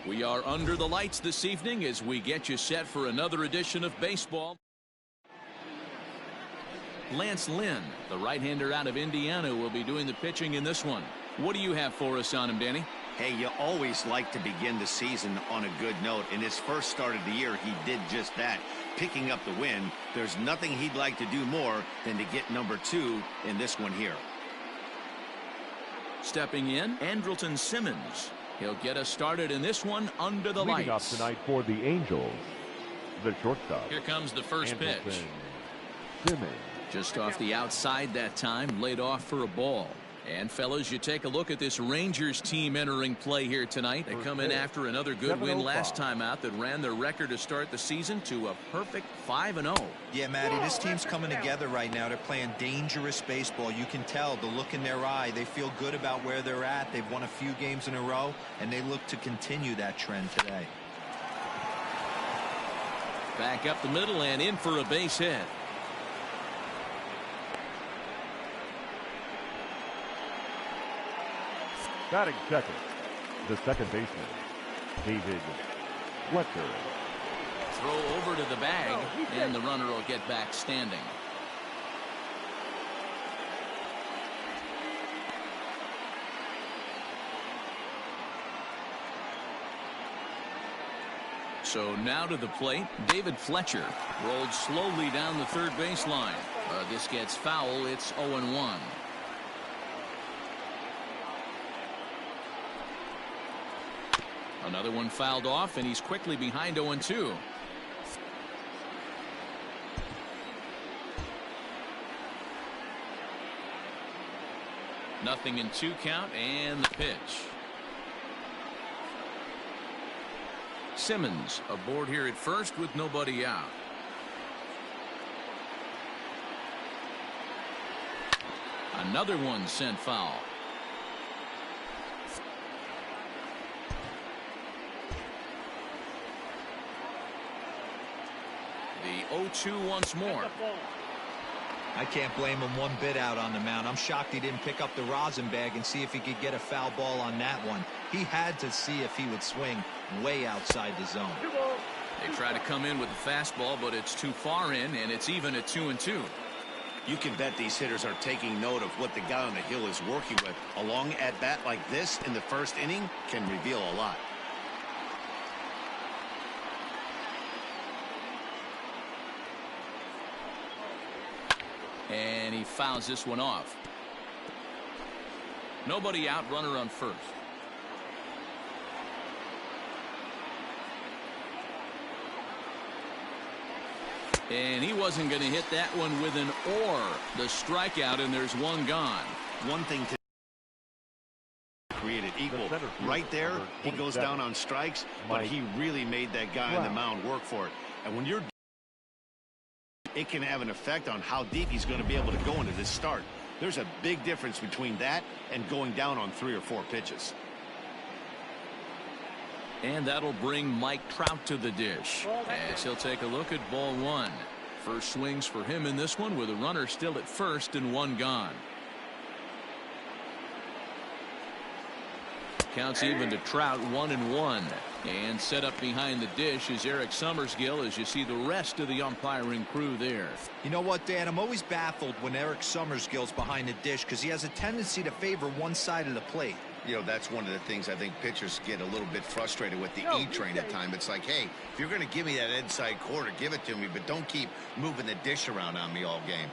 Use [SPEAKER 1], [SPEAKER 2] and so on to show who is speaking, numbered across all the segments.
[SPEAKER 1] We are under the lights this evening as we get you set for another edition of baseball. Lance Lynn, the right-hander out of Indiana, will be doing the pitching in this one. What do you have for us on him, Danny?
[SPEAKER 2] Hey, you always like to begin the season on a good note. In his first start of the year, he did just that, picking up the win. There's nothing he'd like to do more than to get number 2 in this one here. Stepping in, Andrelton Simmons. He'll get us started in this one under the lights.
[SPEAKER 3] Leading off tonight for the Angels, the shortstop.
[SPEAKER 1] Here comes the first pitch.
[SPEAKER 3] Simmons.
[SPEAKER 1] Just off the outside that time, laid off for a ball. And fellas, you take a look at this Rangers team entering play here tonight. They come in after another good win last time out that ran their record to start the season to a perfect 5-0.
[SPEAKER 4] Yeah, Matty, this team's coming together right now. They're playing dangerous baseball. You can tell the look in their eye. They feel good about where they're at. They've won a few games in a row, and they look to continue that trend today.
[SPEAKER 1] Back up the middle and in for a base hit.
[SPEAKER 3] Batting second, the second baseman, David Fletcher.
[SPEAKER 1] Throw over to the bag, and the runner will get back standing. So now to the plate, David Fletcher rolled slowly down the third baseline. This gets foul. It's 0-1. Another one fouled off, and he's quickly behind 0-2. Nothing in 2 count, and the pitch. Simmons aboard here at first with nobody out. Another one sent foul. The 0-2 once more.
[SPEAKER 4] I can't blame him one bit out on the mound. I'm shocked he didn't pick up the rosin bag and see if he could get a foul ball on that one. He had to see if he would swing way outside the zone.
[SPEAKER 1] They try to come in with a fastball, but it's too far in, and it's even at 2-2.
[SPEAKER 2] You can bet these hitters are taking note of what the guy on the hill is working with. A long at-bat like this in the first inning can reveal a lot.
[SPEAKER 1] And he fouls this one off. Nobody out, runner on first. And he wasn't going to hit that one with an or. The strikeout, and there's one gone.
[SPEAKER 2] One thing to create it equal. Right there, he goes down on strikes, but he really made that guy on the mound work for it. And when you're it can have an effect on how deep he's going to be able to go into this start. There's a big difference between that and going down on 3 or 4 pitches.
[SPEAKER 1] And that'll bring Mike Trout to the dish as he'll take a look at ball 1. First swings for him in this one with a runner still at first and 1 gone. Counts even to Trout, 1-1. And set up behind the dish is Eric Summersgill as you see the rest of the umpiring crew there.
[SPEAKER 4] You know what, Dan? I'm always baffled when Eric Summersgill's behind the dish because he has a tendency to favor one side of the plate.
[SPEAKER 2] You know, that's one of the things I think pitchers get a little bit frustrated with the E-train at time. It's like, hey, if you're going to give me that inside quarter, give it to me, but don't keep moving the dish around on me all game.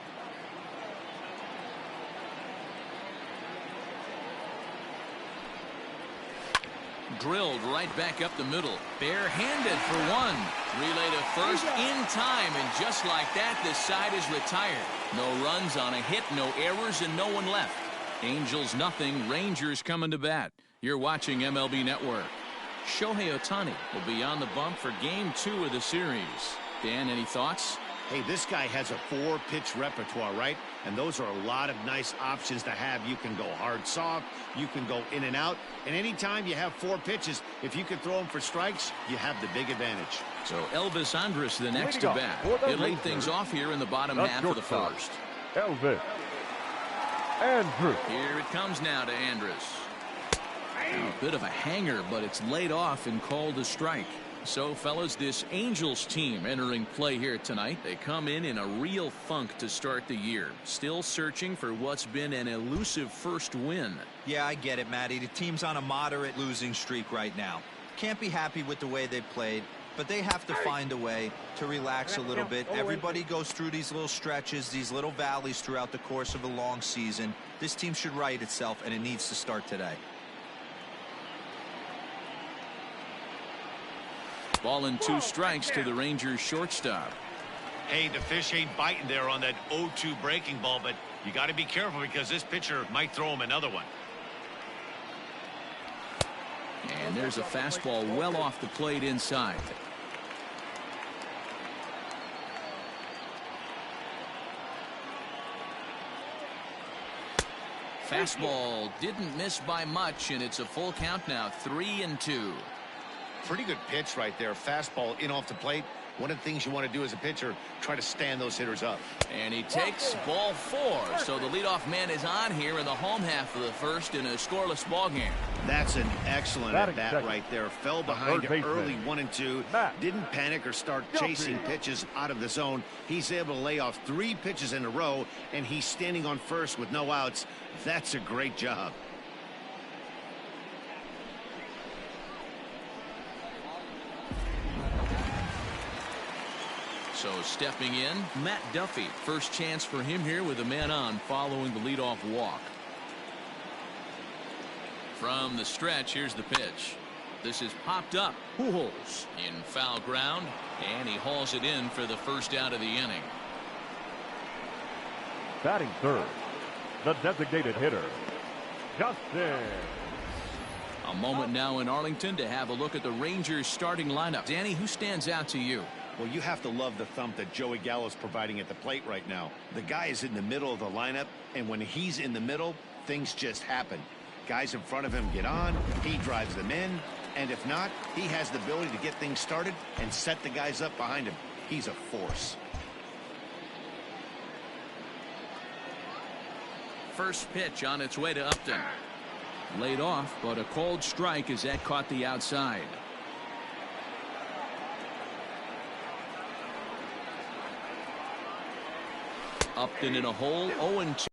[SPEAKER 1] Drilled right back up the middle. Barehanded for 1. Relay to first in time, and just like that, this side is retired. No runs on a hit, no errors, and no one left. Angels nothing, Rangers coming to bat. You're watching MLB Network. Shohei Ohtani will be on the bump for Game 2 of the series. Dan, any thoughts?
[SPEAKER 2] Hey, this guy has a 4-pitch repertoire, right? And those are a lot of nice options to have. You can go hard, soft. You can go in and out. And anytime you have 4 pitches, if you can throw them for strikes, you have the big advantage.
[SPEAKER 1] So Elvis Andrus the next to bat. He'll lead things off here in the bottom half of the first.
[SPEAKER 3] Elvis Andrus.
[SPEAKER 1] Here it comes now to Andrus. A bit of a hanger, but it's laid off and called a strike. So, fellas, this Angels team entering play here tonight. They come in a real funk to start the year. Still searching for what's been an elusive first win.
[SPEAKER 4] Yeah, I get it, Matty. The team's on a moderate losing streak right now. Can't be happy with the way they played, but they have to find a way to relax a little bit. Everybody goes through these little stretches, these little valleys throughout the course of a long season. This team should right itself, and it needs to start today.
[SPEAKER 1] Ball and 2 strikes to the Rangers shortstop.
[SPEAKER 2] Hey, the fish ain't biting there on that 0-2 breaking ball, but you got to be careful because this pitcher might throw him another one.
[SPEAKER 1] And there's a fastball well off the plate inside. Fastball didn't miss by much, and it's a full count now, 3-2.
[SPEAKER 2] Pretty good pitch right there. Fastball in off the plate. One of the things you want to do as a pitcher, try to stand those hitters up.
[SPEAKER 1] And he takes ball 4. So the leadoff man is on here in the home half of the first in a scoreless ball game.
[SPEAKER 2] That's an excellent at-bat right there. Fell behind early 1-2. Didn't panic or start chasing pitches out of the zone. He's able to lay off 3 pitches in a row, and he's standing on first with no outs. That's a great job.
[SPEAKER 1] So stepping in, Matt Duffy. First chance for him here with a man on following the leadoff walk. From the stretch, here's the pitch. This is popped up. Pujols in foul ground, and he hauls it in for the first out of the inning.
[SPEAKER 3] Batting third, the designated hitter, Justin.
[SPEAKER 1] A moment now in Arlington to have a look at the Rangers starting lineup. Danny, who stands out to you?
[SPEAKER 2] Well, you have to love the thump that Joey Gallo's providing at the plate right now. The guy is in the middle of the lineup, and when he's in the middle, things just happen. Guys in front of him get on, he drives them in, and if not, he has the ability to get things started and set the guys up behind him. He's a force.
[SPEAKER 1] First pitch on its way to Upton. Laid off, but a called strike as that caught the outside. Upton in a hole, 0-2.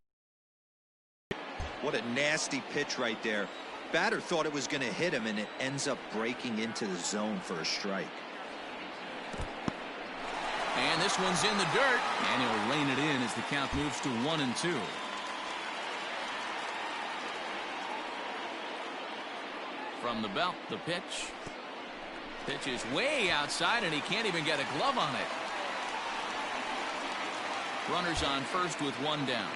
[SPEAKER 4] What a nasty pitch right there. Batter thought it was going to hit him, and it ends up breaking into the zone for a strike.
[SPEAKER 1] And this one's in the dirt, and he'll rein it in as the count moves to 1-2. From the belt, the pitch. Pitch is way outside, and he can't even get a glove on it. Runners on first with 1 down.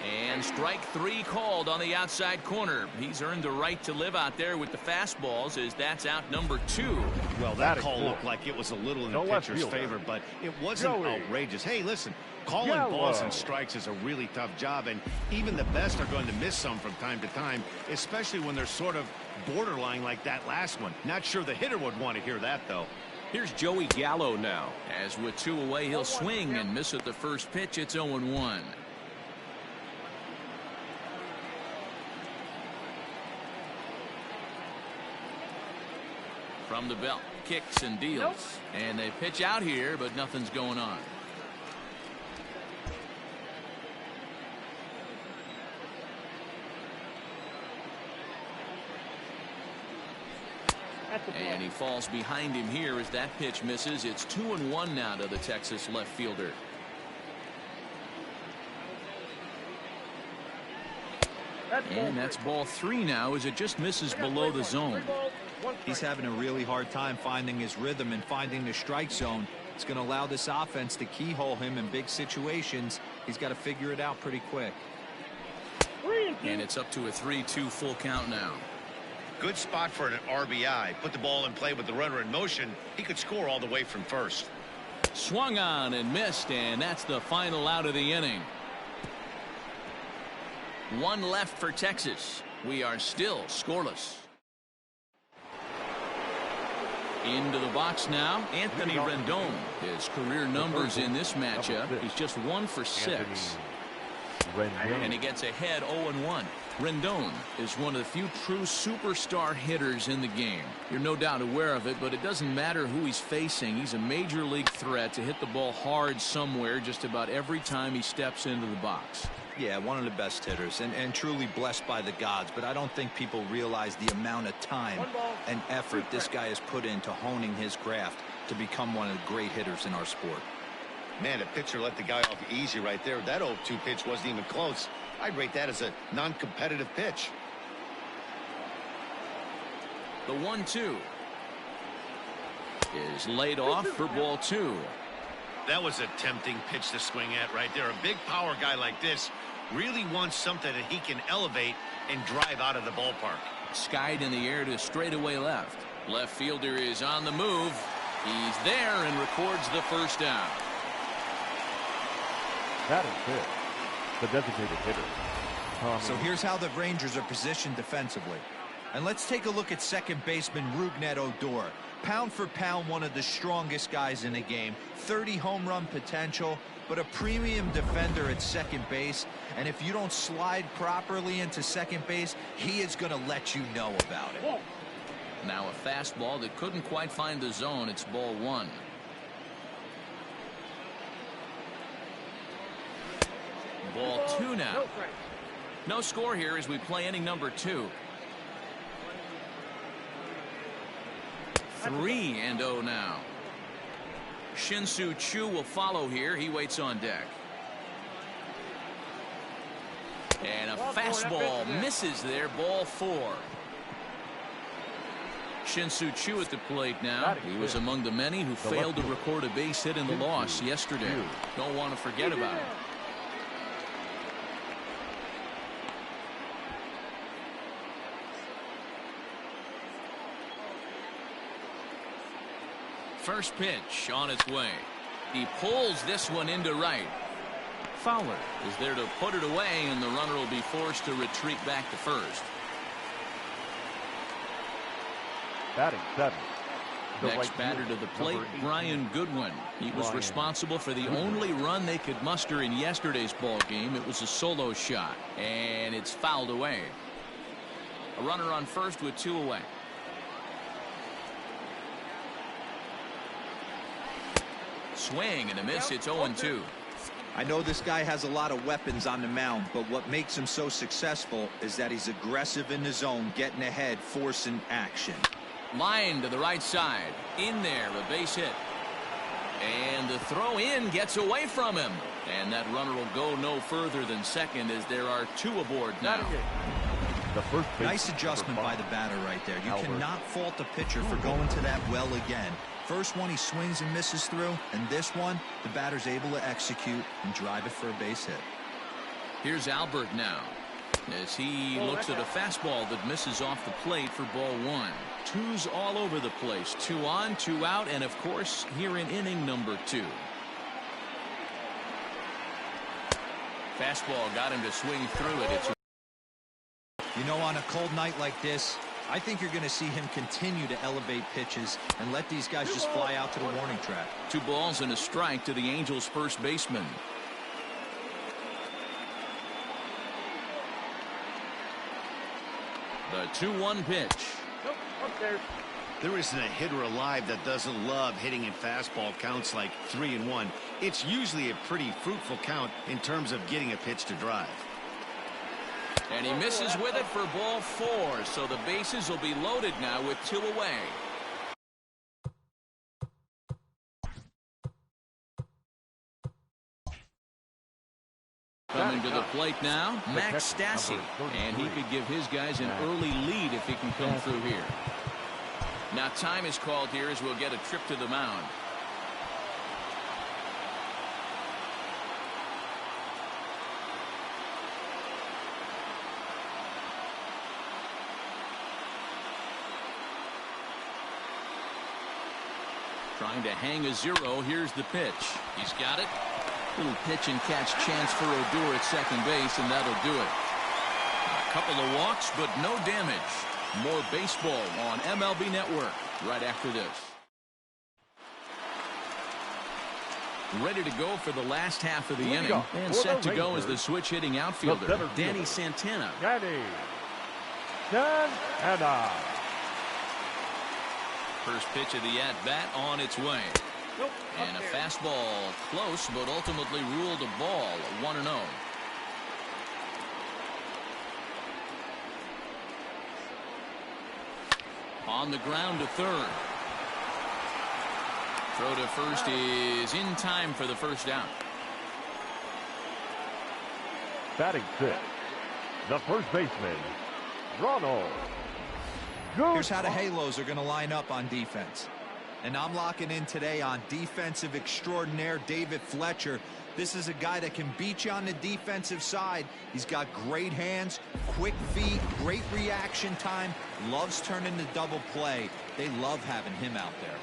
[SPEAKER 1] And strike 3 called on the outside corner. He's earned the right to live out there with the fastballs, as that's out number 2.
[SPEAKER 2] Well, that call looked like it was a little in the pitcher's favor, but it wasn't outrageous. Hey, listen, calling balls and strikes is a really tough job, and even the best are going to miss some from time to time, especially when they're sort of borderline like that last one. Not sure the hitter would want to hear that, though.
[SPEAKER 1] Here's Joey Gallo now. As with 2 away, he'll swing and miss at the first pitch. It's 0-1. From the belt, kicks and deals. And they pitch out here, but nothing's going on. And he falls behind him here as that pitch misses. It's 2-1 now to the Texas left fielder. And that's ball 3 now as it just misses below the zone.
[SPEAKER 4] He's having a really hard time finding his rhythm and finding the strike zone. It's going to allow this offense to keyhole him in big situations. He's got to figure it out pretty quick.
[SPEAKER 1] And it's up to a 3-2 full count now.
[SPEAKER 2] Good spot for an RBI. Put the ball in play with the runner in motion. He could score all the way from first.
[SPEAKER 1] Swung on and missed, and that's the final out of the inning. 1 left for Texas. We are still scoreless. Into the box now, Anthony Rendon. His career numbers in this matchup, he's just 1 for 6. And he gets ahead 0-1. Rendon is one of the few true superstar hitters in the game. You're no doubt aware of it, but it doesn't matter who he's facing. He's a major league threat to hit the ball hard somewhere just about every time he steps into the box.
[SPEAKER 4] Yeah, one of the best hitters and truly blessed by the gods, but I don't think people realize the amount of time and effort this guy has put into honing his craft to become one of the great hitters in our sport.
[SPEAKER 2] Man, the pitcher let the guy off easy right there. That 0-2 pitch wasn't even close. I'd rate that as a non-competitive pitch.
[SPEAKER 1] The 1-2 is laid off for ball 2.
[SPEAKER 2] That was a tempting pitch to swing at right there. A big power guy like this really wants something that he can elevate and drive out of the ballpark.
[SPEAKER 1] Skied in the air to straightaway left. Left fielder is on the move. He's there and records the first down.
[SPEAKER 3] That is it. The designated hitter.
[SPEAKER 4] So here's how the Rangers are positioned defensively. And let's take a look at second baseman Rougned Odor. Pound for pound, one of the strongest guys in the game. 30 home run potential, but a premium defender at second base. And if you don't slide properly into second base, he is going to let you know about it.
[SPEAKER 1] Now a fastball that couldn't quite find the zone. It's ball 1. Ball 2 now. No score here as we play inning number 2. 3-0 now. Shin-Soo Choo will follow here. He waits on deck. And a fastball misses there. Ball 4. Shin-Soo Choo at the plate now. He was among the many who failed to record a base hit in the loss yesterday. Don't want to forget about it. First pitch on its way. He pulls this one into right. Fowler is there to put it away, and the runner will be forced to retreat back to first.
[SPEAKER 3] Batting 7.
[SPEAKER 1] Next batter to the plate, Brian Goodwin. He was responsible for the only run they could muster in yesterday's ball game. It was a solo shot, and it's fouled away. A runner on first with 2 away. Swing and a miss. It's 0-2.
[SPEAKER 4] I know this guy has a lot of weapons on the mound, but what makes him so successful is that he's aggressive in the zone, getting ahead, forcing action.
[SPEAKER 1] Line to the right side. In there, a base hit. And the throw in gets away from him. And that runner will go no further than second as there are 2 aboard now.
[SPEAKER 3] The first
[SPEAKER 4] nice adjustment by the batter right there. You cannot fault the pitcher for going to that well again. First one he swings and misses through, and this one the batter's able to execute and drive it for a base hit.
[SPEAKER 1] Here's Albert now as he looks at a fastball that misses off the plate for ball 1. 2's all over the place. 2 on, 2 out, and of course here in inning number 2. Fastball got him to swing through it. It's
[SPEAKER 4] You know, on a cold night like this, I think you're going to see him continue to elevate pitches and let these guys just fly out to the warning track.
[SPEAKER 1] 2 balls and a strike to the Angels' first baseman. The 2-1 pitch.
[SPEAKER 2] There isn't a hitter alive that doesn't love hitting in fastball counts like 3-1. It's usually a pretty fruitful count in terms of getting a pitch to drive.
[SPEAKER 1] And he misses with it for ball 4, so the bases will be loaded now with 2 away. Coming to the plate now, Max Stassi, and he could give his guys an early lead if he can come through here. Now time is called here as we'll get a trip to the mound. Trying to hang a 0. Here's the pitch. He's got it. Little pitch and catch chance for Odor at second base, and that'll do it. A couple of walks, but no damage. More baseball on MLB Network right after this. Ready to go for the last half of the inning. And set to go as the switch hitting outfielder, Danny Santana.
[SPEAKER 3] Danny Santana.
[SPEAKER 1] First pitch of the at-bat on its way. And a fastball close, but ultimately ruled a ball. 1-0. On the ground to third. Throw to first is in time for the first out.
[SPEAKER 3] Batting fifth, the first baseman, Ronald.
[SPEAKER 4] Here's how the Halos are going to line up on defense. And I'm locking in today on defensive extraordinaire David Fletcher. This is a guy that can beat you on the defensive side. He's got great hands, quick feet, great reaction time, loves turning the double play. They love having him out there.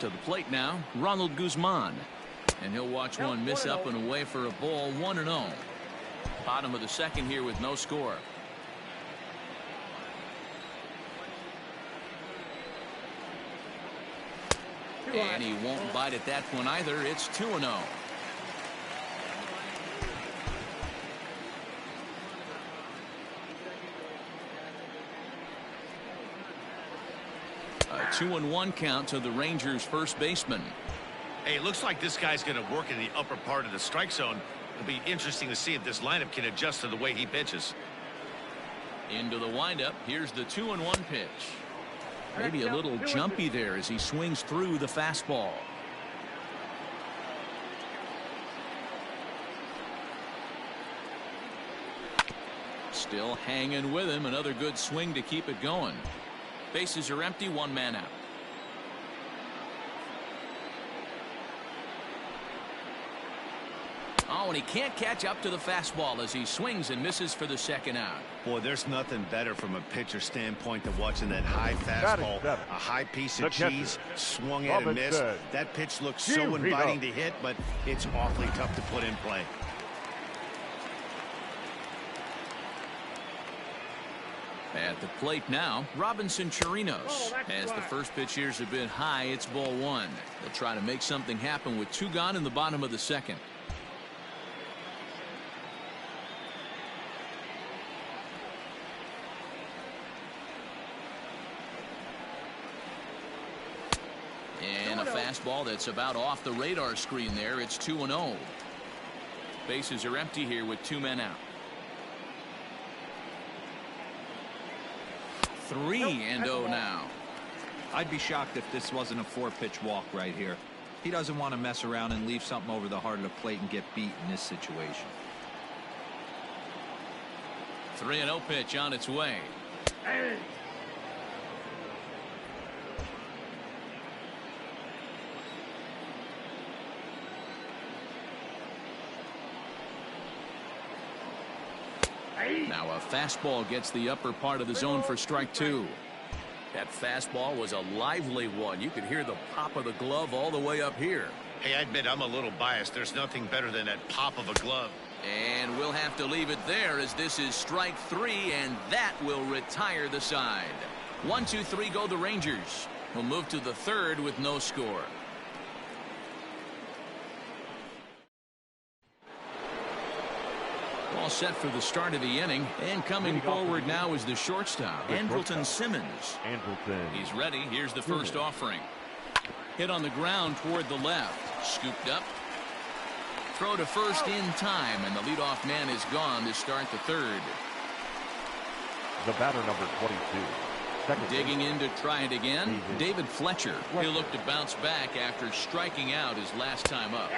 [SPEAKER 1] To the plate now, Ronald Guzman. And he'll watch one miss up and away for a ball. 1-0. Bottom of the second here with no score. And he won't bite at that one either. It's 2-0. A 2-1 count to the Rangers' first baseman.
[SPEAKER 2] Hey, it looks like this guy's going to work in the upper part of the strike zone. It'll be interesting to see if this lineup can adjust to the way he pitches.
[SPEAKER 1] Into the windup. Here's the 2-1 pitch. Maybe a little jumpy there as he swings through the fastball. Still hanging with him. Another good swing to keep it going. Bases are empty. One man out. Oh, and he can't catch up to the fastball as he swings and misses for the second out.
[SPEAKER 2] Boy, there's nothing better from a pitcher standpoint than watching that high fastball, a high piece of cheese, swung at and missed. That pitch looks so inviting to hit, but it's awfully tough to put in play.
[SPEAKER 1] At the plate now, Robinson Chirinos. As the first pitch here's a bit high, it's ball one. They'll try to make something happen with two gone in the bottom of the second. And a fastball that's about off the radar screen there. It's 2-0. Bases are empty here with two men out. 3-0 now.
[SPEAKER 4] I'd be shocked if this wasn't a 4-pitch walk right here. He doesn't want to mess around and leave something over the heart of the plate and get beat in this situation.
[SPEAKER 1] 3-0 pitch on its way. Now a fastball gets the upper part of the zone for strike two. That fastball was a lively one. You could hear the pop of the glove all the way up here.
[SPEAKER 2] Hey, I admit I'm a little biased. There's nothing better than that pop of a glove.
[SPEAKER 1] And we'll have to leave it there as this is strike three, and that will retire the side. 1-2-3 go the Rangers. We'll move to the third with no score. All set for the start of the inning, and coming forward now is the shortstop, Andrelton Simmons. He's ready. Here's the first offering. Hit on the ground toward the left. Scooped up. Throw to first in time, and the leadoff man is gone to start the third.
[SPEAKER 3] The batter, number 22.
[SPEAKER 1] Digging in to try it again, David Fletcher. He'll look to bounce back after striking out his last time up.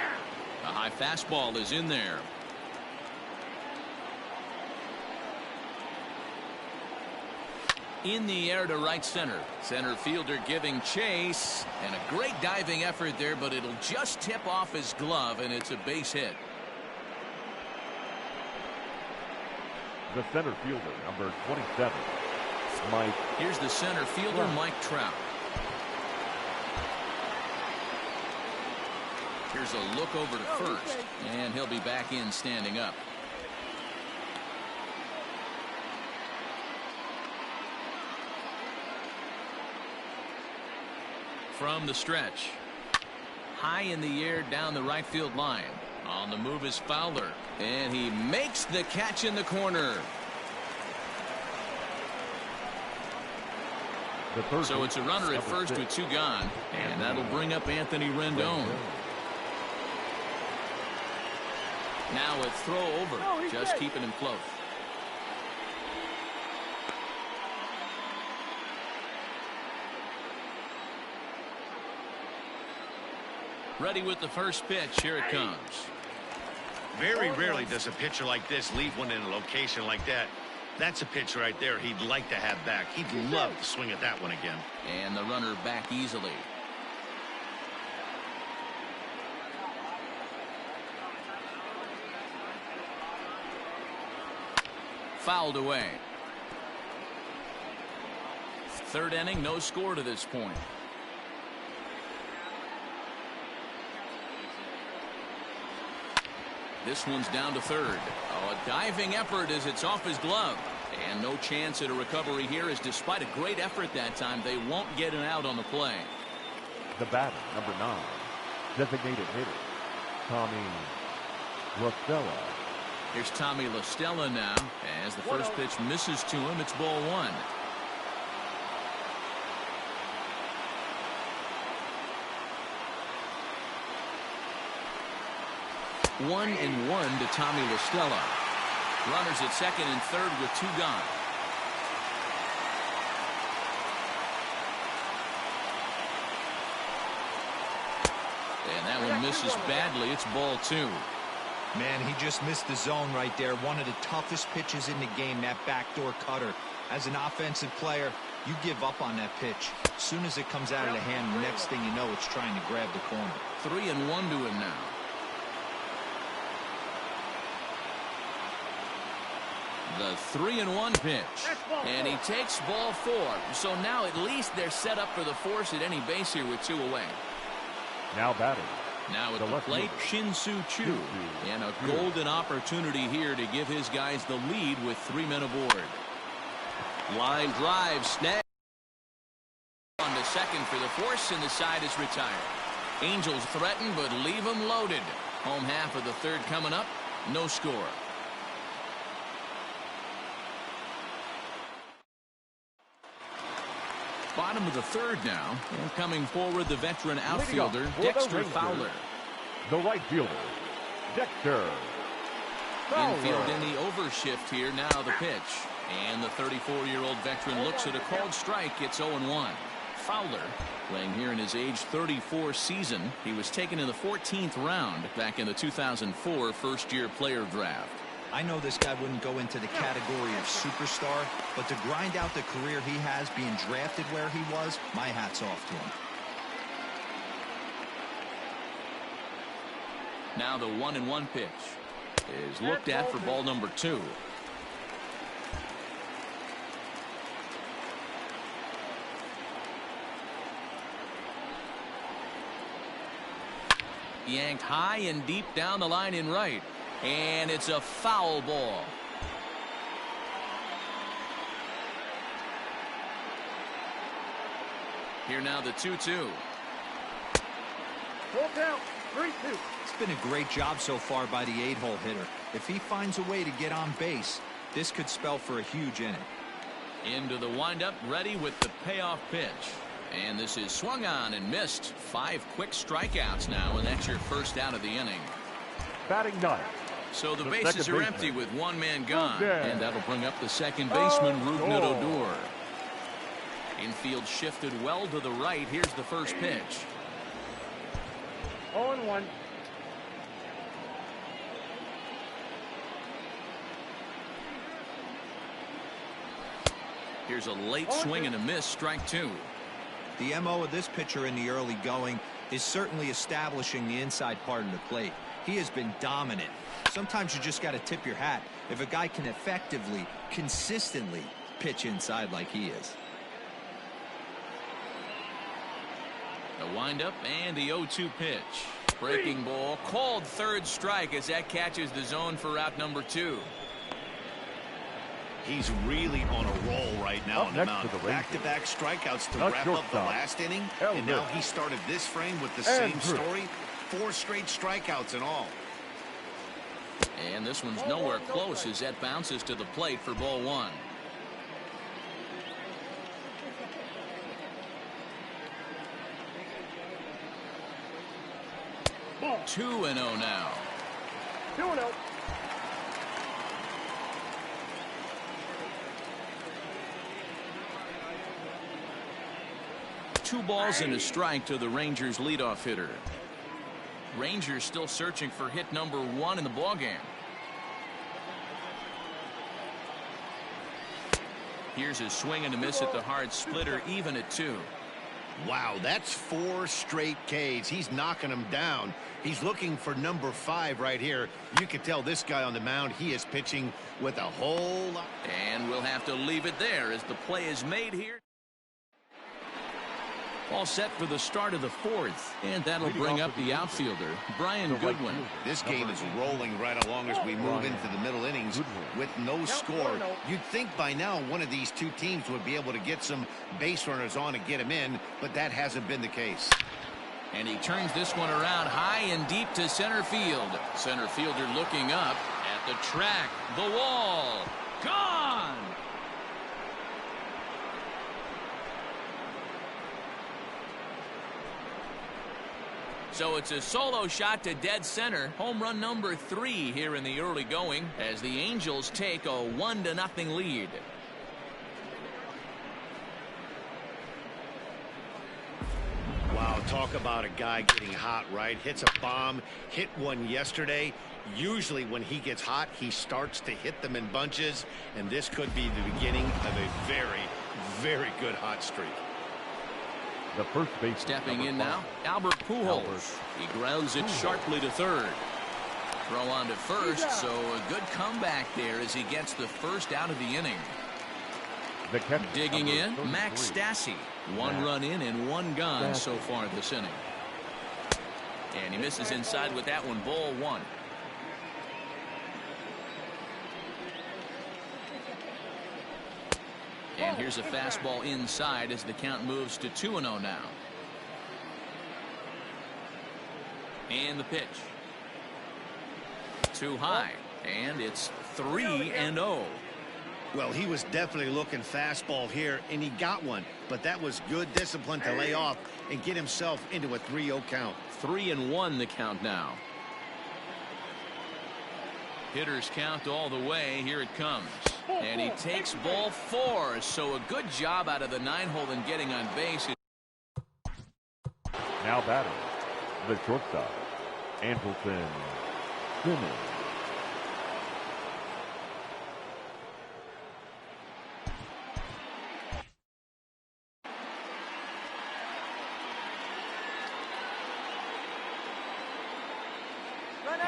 [SPEAKER 1] A high fastball is in there. In the air to right center. Center fielder giving chase, and a great diving effort there, but it'll just tip off his glove, and it's a base hit.
[SPEAKER 3] The center fielder, number 27, Mike.
[SPEAKER 1] Here's the center fielder, Mike Trout. Here's a look over to first, and he'll be back in standing up. From the stretch. high in the air down the right field line. On the move is Fowler, and he makes the catch in the corner. So it's a runner at first with 2 gone, and that'll bring up Anthony Rendon. Now a throw over, just keeping him close. Ready with the first pitch. Here it comes.
[SPEAKER 2] Very rarely does a pitcher like this leave one in a location like that. That's a pitch right there he'd like to have back. He'd love to swing at that one again.
[SPEAKER 1] And the runner back easily. Fouled away. 3rd inning, no score to this point. This one's down to 3rd. Oh, a diving effort as it's off his glove. And no chance at a recovery here, as despite a great effort that time, they won't get an out on the play.
[SPEAKER 3] The batter, number 9, designated hitter, Tommy LaStella.
[SPEAKER 1] Here's Tommy LaStella now. As the first pitch misses to him, it's ball 1. One and 1 to Tommy LaStella. Runners at 2nd and 3rd with 2 gone. And that one misses badly. It's ball 2.
[SPEAKER 4] Man, he just missed the zone right there. One of the toughest pitches in the game, that backdoor cutter. As an offensive player, you give up on that pitch. As soon as it comes out of the hand, next thing you know, it's trying to grab the corner.
[SPEAKER 1] 3 and 1 to him now. The 3-1 pitch, and he takes ball 4. So now at least they're set up for the force at any base here with 2 away.
[SPEAKER 3] Now batting.
[SPEAKER 1] Now at the plate, Shin-Soo Choo, and a golden opportunity here to give his guys the lead with 3 men aboard. Line drive, snag on to 2nd for the force, and the side is retired. Angels threaten, but leave them loaded. Home half of the 3rd coming up, no score. Bottom of the 3rd now, and coming forward the veteran outfielder Dexter Fowler.
[SPEAKER 3] The right fielder, Dexter Fowler.
[SPEAKER 1] Infield in the overshift here. Now the pitch, and the 34-year-old veteran looks at a called strike. It's 0-1. Fowler playing here in his age 34 season. He was taken in the 14th round back in the 2004 first-year player draft.
[SPEAKER 4] I know this guy wouldn't go into the category of superstar, but to grind out the career he has being drafted where he was, my hat's off to him.
[SPEAKER 1] Now the 1-1 pitch is looked at for ball number 2. Yanked high and deep down the line in right. And it's a foul ball. Here now the 2-2.
[SPEAKER 5] Full count, 3-2.
[SPEAKER 4] It's been a great job so far by the 8-hole hitter. If he finds a way to get on base, this could spell for a huge inning.
[SPEAKER 1] Into the windup, ready with the payoff pitch. And this is swung on and missed. 5 quick strikeouts now, and that's your first out of the inning.
[SPEAKER 3] Batting 9.
[SPEAKER 1] So the bases are empty with 1 man gone, and that'll bring up the second baseman, Rougned Odor. Infield shifted well to the right. Here's the first pitch.
[SPEAKER 5] 0-1.
[SPEAKER 1] Here's a late swing and a miss, strike 2.
[SPEAKER 4] The MO of this pitcher in the early going is certainly establishing the inside part of the plate. He has been dominant. Sometimes you just got to tip your hat if a guy can effectively, consistently pitch inside like he is.
[SPEAKER 1] The windup and the 0-2 pitch. Breaking ball, called 3rd strike as that catches the zone for out number 2.
[SPEAKER 2] He's really on a roll right now on the mound. Back-to-back strikeouts to wrap up the last inning, and now he started this frame with the same story. 4 straight strikeouts and all.
[SPEAKER 1] And this one's nowhere close as that bounces to the plate for ball 1. Ball 2-0 now.
[SPEAKER 3] 2-0.
[SPEAKER 1] 2 balls and a strike to the Rangers leadoff hitter. Rangers still searching for hit number 1 in the ballgame. Here's a swing and a miss at the hard splitter, even at 2.
[SPEAKER 2] Wow, that's 4 straight Ks. He's knocking them down. He's looking for number 5 right here. You can tell this guy on the mound, he is pitching with a whole lot.
[SPEAKER 1] And we'll have to leave it there as the play is made here. All set for the start of the 4th, and that'll bring up the outfielder, Brian Goodwin.
[SPEAKER 2] This game is rolling right along as we move into the middle innings with no score. You'd think by now one of these 2 teams would be able to get some base runners on and get him in, but that hasn't been the case.
[SPEAKER 1] And he turns this one around high and deep to center field. Center fielder looking up at the track, the wall, gone! So it's a solo shot to dead center. Home run number 3 here in the early going as the Angels take a 1-0 lead.
[SPEAKER 2] Wow, talk about a guy getting hot, right? Hits a bomb, hit one yesterday. Usually when he gets hot, he starts to hit them in bunches, and this could be the beginning of a very, very good hot streak.
[SPEAKER 3] The first base
[SPEAKER 1] stepping in now, Albert Pujols. He grounds it sharply to third. Throw on to first, so a good comeback there as he gets the first out of the inning. Digging in, Max Stassi. 1 run in and 1 gone so far this inning. And he misses inside with that one, ball 1. And here's a fastball inside as the count moves to 2-0 now. And the pitch. Too high. And it's 3-0.
[SPEAKER 2] Well, he was definitely looking fastball here, and he got one. But that was good discipline to lay off and get himself into a 3-0 count.
[SPEAKER 1] 3-1 the count now. Hitters count all the way. Here it comes. And he takes ball 4. So a good job out of the 9-hole in getting on base.
[SPEAKER 3] Now batting, the shortstop, Andrelton Simmons.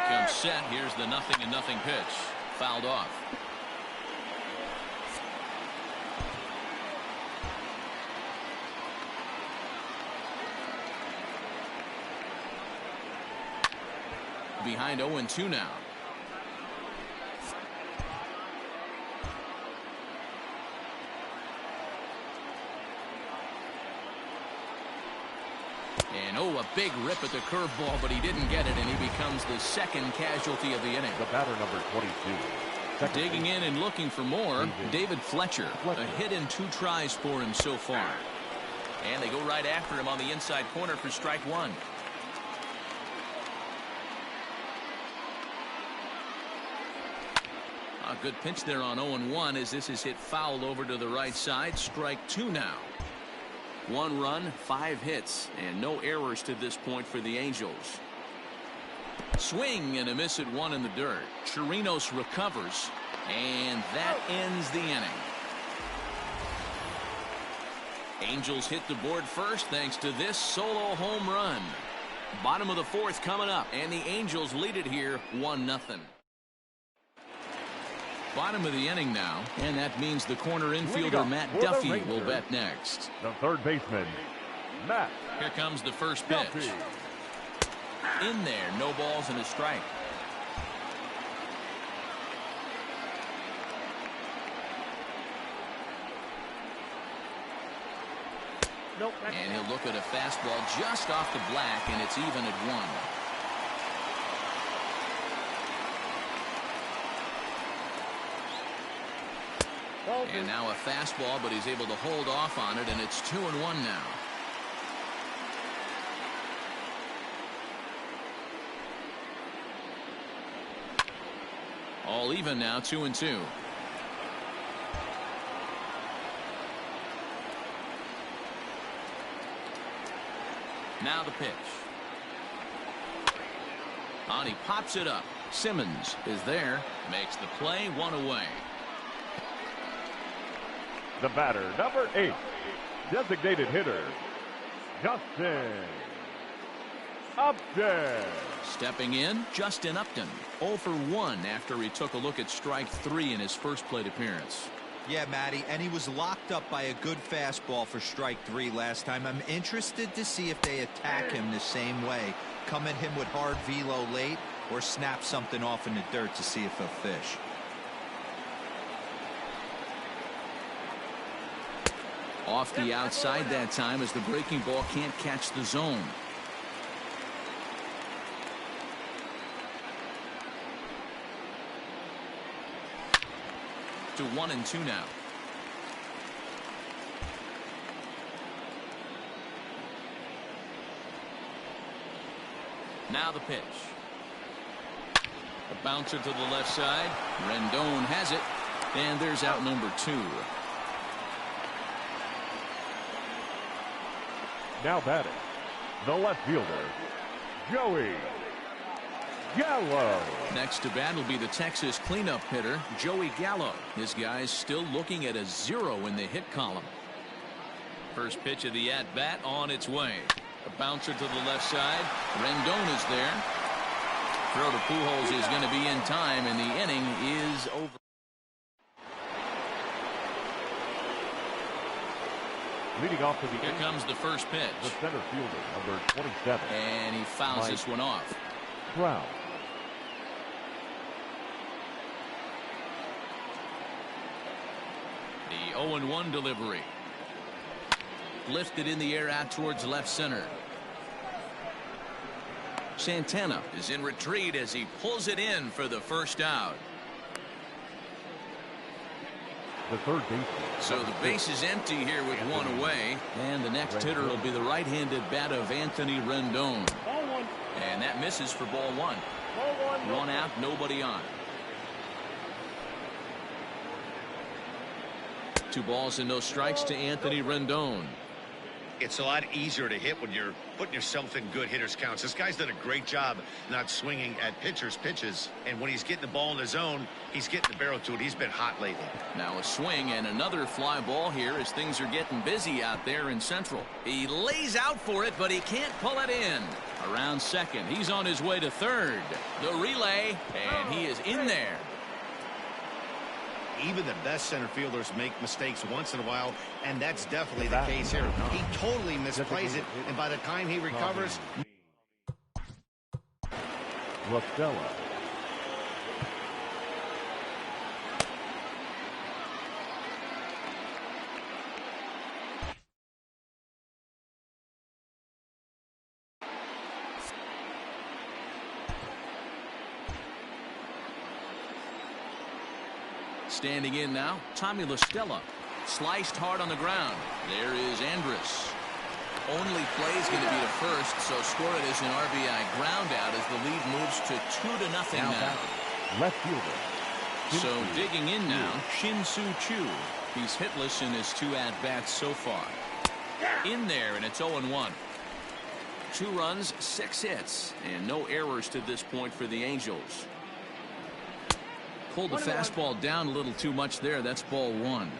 [SPEAKER 1] Comes set. Here's the 0-0 pitch. Fouled off. Behind 0-2 now. And a big rip at the curveball, but he didn't get it, and he becomes the second casualty of the inning.
[SPEAKER 3] The batter number 22.
[SPEAKER 1] Digging in and looking for more, David Fletcher. A hit in 2 tries for him so far. And they go right after him on the inside corner for strike 1. A good pitch there on 0-1 as this is hit foul over to the right side. Strike 2 now. 1 run, 5 hits, and no errors to this point for the Angels. Swing and a miss at 1 in the dirt. Chirinos recovers, and that ends the inning. Angels hit the board first thanks to this solo home run. Bottom of the 4th coming up, and the Angels lead it here 1-0. Bottom of the inning now, and that means the corner infielder Matt Duffy will bat next.
[SPEAKER 3] The third baseman, Matt.
[SPEAKER 1] Here comes the first pitch.
[SPEAKER 3] Duffy.
[SPEAKER 1] In there, no balls and a strike. And he'll look at a fastball just off the black, and it's even at 1. And now a fastball, but he's able to hold off on it, and it's 2-1 now. All even now, 2-2. Now the pitch. On, he pops it up. Simmons is there, makes the play, 1 away.
[SPEAKER 3] The batter, number 8, designated hitter, Justin Upton.
[SPEAKER 1] Stepping in, Justin Upton, 0 for 1 after he took a look at strike 3 in his first plate appearance.
[SPEAKER 4] Yeah, Matty, and he was locked up by a good fastball for strike 3 last time. I'm interested to see if they attack him the same way. Come at him with hard velo late or snap something off in the dirt to see if he'll fish.
[SPEAKER 1] Off the outside that time as the breaking ball can't catch the zone. To 1-2 now. Now the pitch. A bouncer to the left side. Rendon has it. And there's out number 2.
[SPEAKER 3] Now batting, the left fielder, Joey Gallo.
[SPEAKER 1] Next to bat will be the Texas cleanup hitter, Joey Gallo. This guy's still looking at a 0 in the hit column. First pitch of the at-bat on its way. A bouncer to the left side. Rendon is there. Throw to Pujols is going to be in time, and the inning is over.
[SPEAKER 3] Leading off to the
[SPEAKER 1] Here comes the first pitch.
[SPEAKER 3] The center fielder, number 27.
[SPEAKER 1] And he fouls this one off.
[SPEAKER 3] Brown.
[SPEAKER 1] The 0-1 delivery. Lifted in the air out towards left center. Santana is in retreat as he pulls it in for the first out.
[SPEAKER 3] The third baseman.
[SPEAKER 1] So the base is empty here with 1 away. And the next hitter will be the right-handed bat of Anthony Rendon. And that misses for ball 1. 1 out, nobody on. 2 balls and no strikes to Anthony Rendon.
[SPEAKER 2] It's a lot easier to hit when you're putting yourself in good hitters counts. This guy's done a great job not swinging at pitchers' pitches. And when he's getting the ball in the zone, he's getting the barrel to it. He's been hot lately.
[SPEAKER 1] Now a swing and another fly ball here as things are getting busy out there in Central. He lays out for it, but he can't pull it in. Around second. He's on his way to third. The relay, and he is in there.
[SPEAKER 2] Even the best center fielders make mistakes once in a while, and that's definitely the case here. He totally misplays it, and by the time he recovers...
[SPEAKER 3] Rostella.
[SPEAKER 1] Standing in now, Tommy La Stella. Sliced hard on the ground. There is Andrus. Only play is going to be to first, so score it as an RBI ground out as the lead moves to 2-0 now.
[SPEAKER 3] Left fielder.
[SPEAKER 1] So digging in now, Shin-Soo Choo. He's hitless in his 2 at-bats so far. In there, and it's 0-1. 2 runs, 6 hits, and no errors to this point for the Angels. Pulled the fastball down a little too much there. That's ball 1.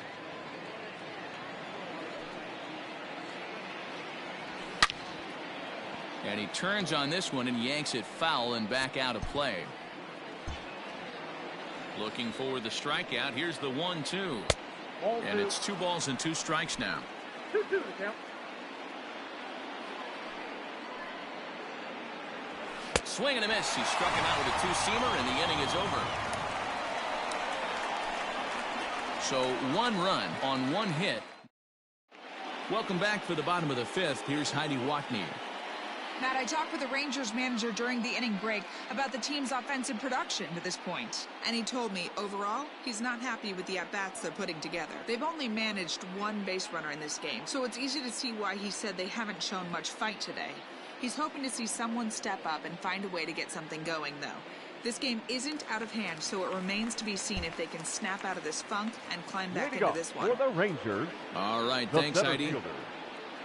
[SPEAKER 1] And he turns on this one and yanks it foul and back out of play. Looking for the strikeout. Here's the 1-2. And it's 2 balls and 2 strikes now.
[SPEAKER 5] 2-2 the count.
[SPEAKER 1] Swing and a miss. He struck him out with a 2-seamer, and the inning is over. So 1 run on 1 hit Welcome back for the bottom of the fifth. Here's Heidi Watney.
[SPEAKER 5] Matt, I talked with the Rangers manager during the inning break about the team's offensive production to this point. And he told me, overall, he's not happy with the at-bats they're putting together. They've only managed one base runner in this game, so it's easy to see why he said they haven't shown much fight today. He's hoping to see someone step up and find a way to get something going, though. This game isn't out of hand, so it remains to be seen if they can snap out of this funk and climb back into this one.
[SPEAKER 3] For the Rangers.
[SPEAKER 1] All right, thanks, Heidi.
[SPEAKER 3] Fielder,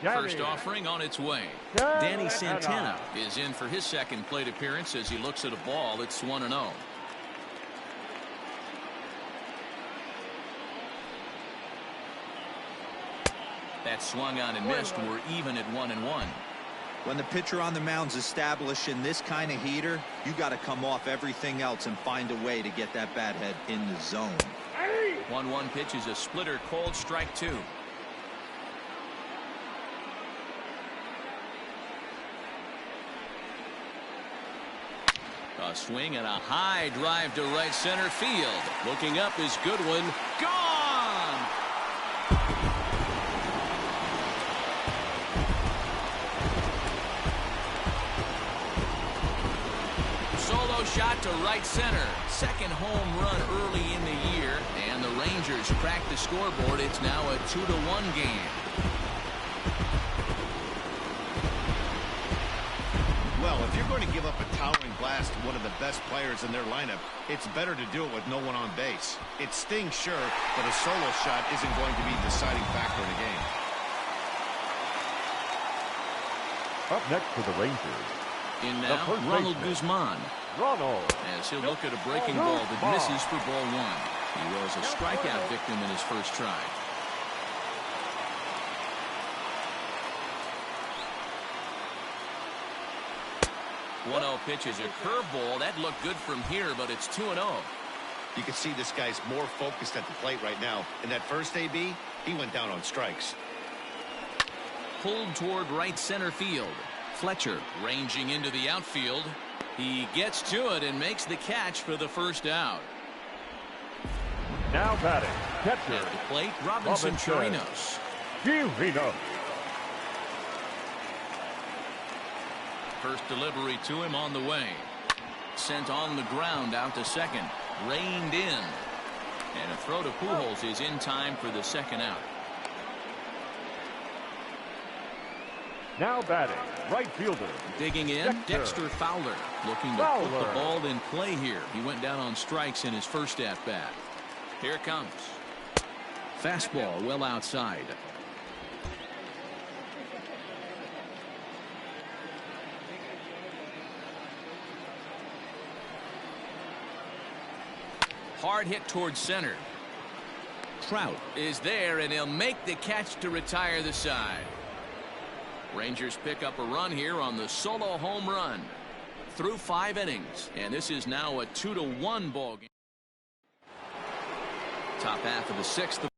[SPEAKER 1] First offering on its way. Danny Santana is in for his second plate appearance as he looks at a ball that's 1-0. That swung on and missed. We're even at 1-1.
[SPEAKER 4] When the pitcher on the mound's establishing this kind of heater, you got to come off everything else and find a way to get that bat head in the zone.
[SPEAKER 1] 1-1 pitch is a splitter, called strike two. A swing and a high drive to right center field. Looking up is Goodwin. Gone! Solo shot to right center. Second home run early in the year. And the Rangers crack the scoreboard. It's now a 2-1 game.
[SPEAKER 2] Well, if you're going to give up a towering blast to one of the best players in their lineup, it's better to do it with no one on base. It stings, sure, but a solo shot isn't going to be the deciding factor in a game.
[SPEAKER 3] Up next for the Rangers.
[SPEAKER 1] In now, Ronald Guzman. As he'll look at a breaking ball that misses for ball one. He was a strikeout victim in his first try. One 1-0 pitch is a curveball. That looked good from here, but it's 2-0.
[SPEAKER 2] You can see this guy's more focused at the plate right now. In that first AB, he went down on strikes.
[SPEAKER 1] Pulled toward right center field. Fletcher ranging into the outfield. He gets to it and makes the catch for the first out.
[SPEAKER 3] Now batting, catcher.
[SPEAKER 1] At the plate, Robinson Chirinos. First delivery to him on the way. Sent on the ground out to second. Reined in. And a throw to Pujols is in time for the second out.
[SPEAKER 3] Now batting, right fielder.
[SPEAKER 1] Digging in, Dexter Fowler. Looking to put the ball in play here. He went down on strikes in his first at-bat. Here it comes. Fastball well outside. Hard hit towards center. Trout is there, and he'll make the catch to retire the side. Rangers pick up a run here on the solo home run. Through 5 innings, and this is now a 2-1 ball game. Top half of the sixth.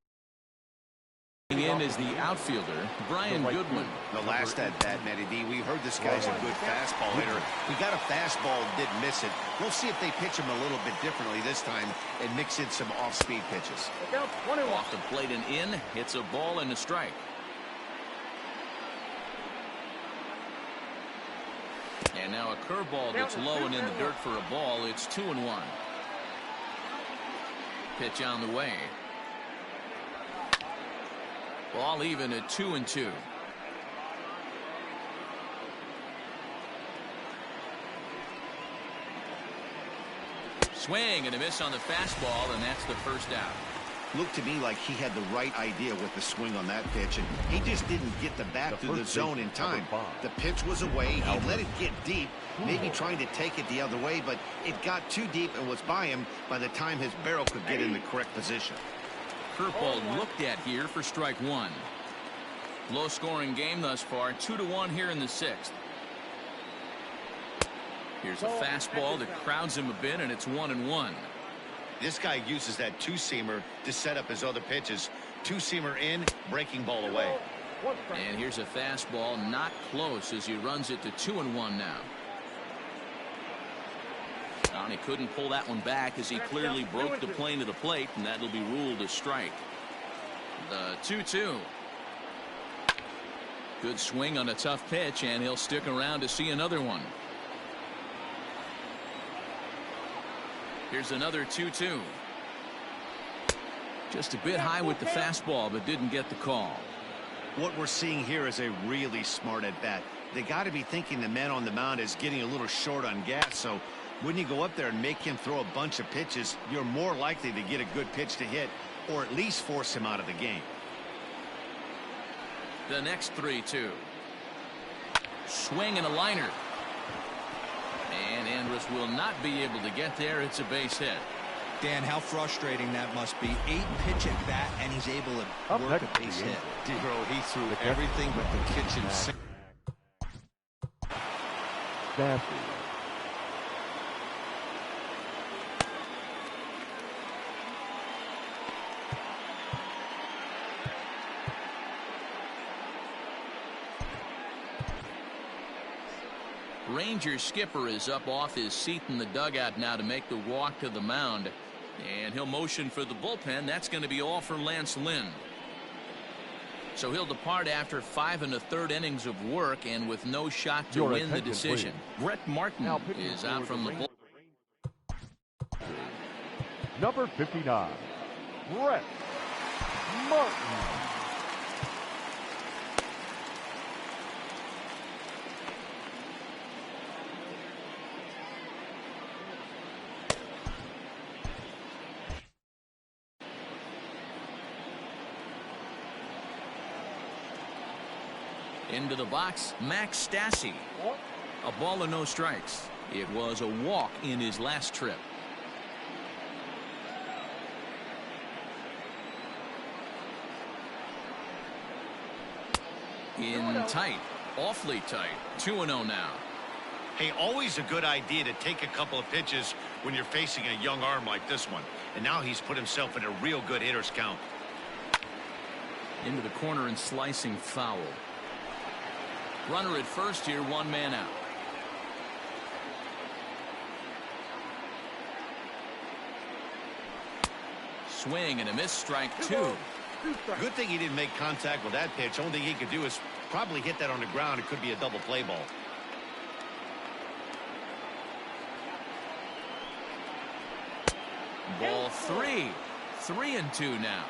[SPEAKER 1] In is the outfielder, Brian Goodwin.
[SPEAKER 2] The last at-bat, Matty D, we heard this guy's a good fastball hitter. He got a fastball and didn't miss it. We'll see if they pitch him a little bit differently this time and mix in some off-speed pitches.
[SPEAKER 1] Off the plate and in, hits a ball and a strike. And now a curveball that's low and in the dirt for a ball. It's 2-1. Pitch on the way. Ball even at 2-2. Swing and a miss on the fastball, and that's the first out.
[SPEAKER 2] Looked to me like he had the right idea with the swing on that pitch, and he just didn't get the bat through the zone in time. The pitch was away. He let it get deep, maybe trying to take it the other way, but it got too deep and was by him by the time his barrel could get in the correct position.
[SPEAKER 1] Curveball looked at here for strike one. Low scoring game thus far. 2-1 here in the sixth. Here's a fastball that crowds him a bit, and it's 1-1.
[SPEAKER 2] This guy uses that two-seamer to set up his other pitches. Two-seamer in, breaking ball away.
[SPEAKER 1] And here's a fastball not close as he runs it to 2-1 now. And he couldn't pull that one back as he clearly broke the plane to the plate, and that'll be ruled a strike. The 2-2. Good swing on a tough pitch, and he'll stick around to see another one. Here's another 2-2. Just a bit high with the fastball, but didn't get the call.
[SPEAKER 2] What we're seeing here is a really smart at bat. They got to be thinking the man on the mound is getting a little short on gas, so when you go up there and make him throw a bunch of pitches, you're more likely to get a good pitch to hit or at least force him out of the game.
[SPEAKER 1] The next 3-2. Swing and a liner. And Andrus will not be able to get there. It's a base hit.
[SPEAKER 4] Dan, how frustrating that must be. 8-pitch at bat, and he's able to work a base hit.
[SPEAKER 2] Bro, he threw everything but the kitchen sink.
[SPEAKER 1] Rangers skipper is up off his seat in the dugout now to make the walk to the mound, and he'll motion for the bullpen. That's going to be all for Lance Lynn. So he'll depart after 5 1/3 innings of work and with no shot to win the decision. Brett Martin is out from the bullpen.
[SPEAKER 3] Number 59, Brett Martin.
[SPEAKER 1] Into the box, Max Stassi. A ball and no strikes. It was a walk in his last trip. In tight, awfully tight. 2-0 now.
[SPEAKER 2] Hey, always a good idea to take a couple of pitches when you're facing a young arm like this one. And now he's put himself in a real good hitter's count.
[SPEAKER 1] Into the corner and slicing foul. Runner at first here, 1 man out. Swing and a miss, strike 2.
[SPEAKER 2] Good thing he didn't make contact with that pitch. Only thing he could do is probably hit that on the ground. It could be a double play ball.
[SPEAKER 1] Ball 3. 3-2 now.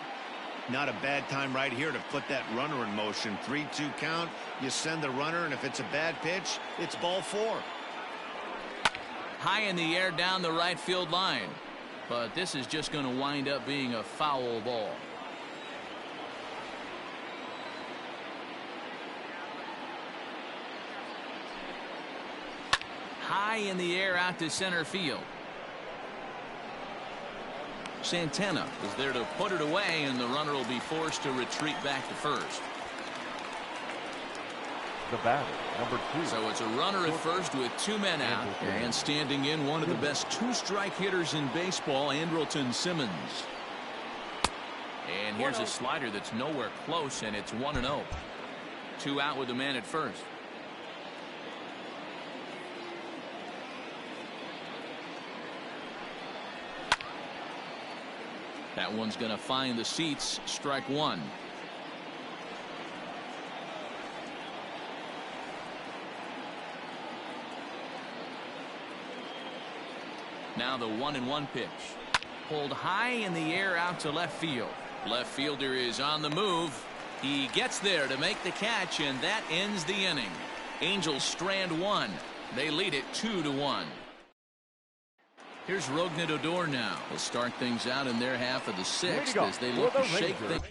[SPEAKER 2] Not a bad time right here to put that runner in motion. 3-2 count. You send the runner, and if it's a bad pitch, it's ball 4.
[SPEAKER 1] High in the air down the right field line. But this is just going to wind up being a foul ball. High in the air out to center field. Santana is there to put it away, and the runner will be forced to retreat back to first.
[SPEAKER 3] The batter, number 2.
[SPEAKER 1] So it's a runner at first with 2 men out, and standing in one of the best 2-strike hitters in baseball, Andrelton Simmons. And here's a slider that's nowhere close, and it's 1-0. 2 out with the man at first. That one's going to find the seats. Strike 1. Now the 1-1 pitch. Pulled high in the air out to left field. Left fielder is on the move. He gets there to make the catch, and that ends the inning. Angels strand 1. They lead it 2-1. Here's Rougned Odor now. They'll start things out in their half of the 6th as they look to shake things.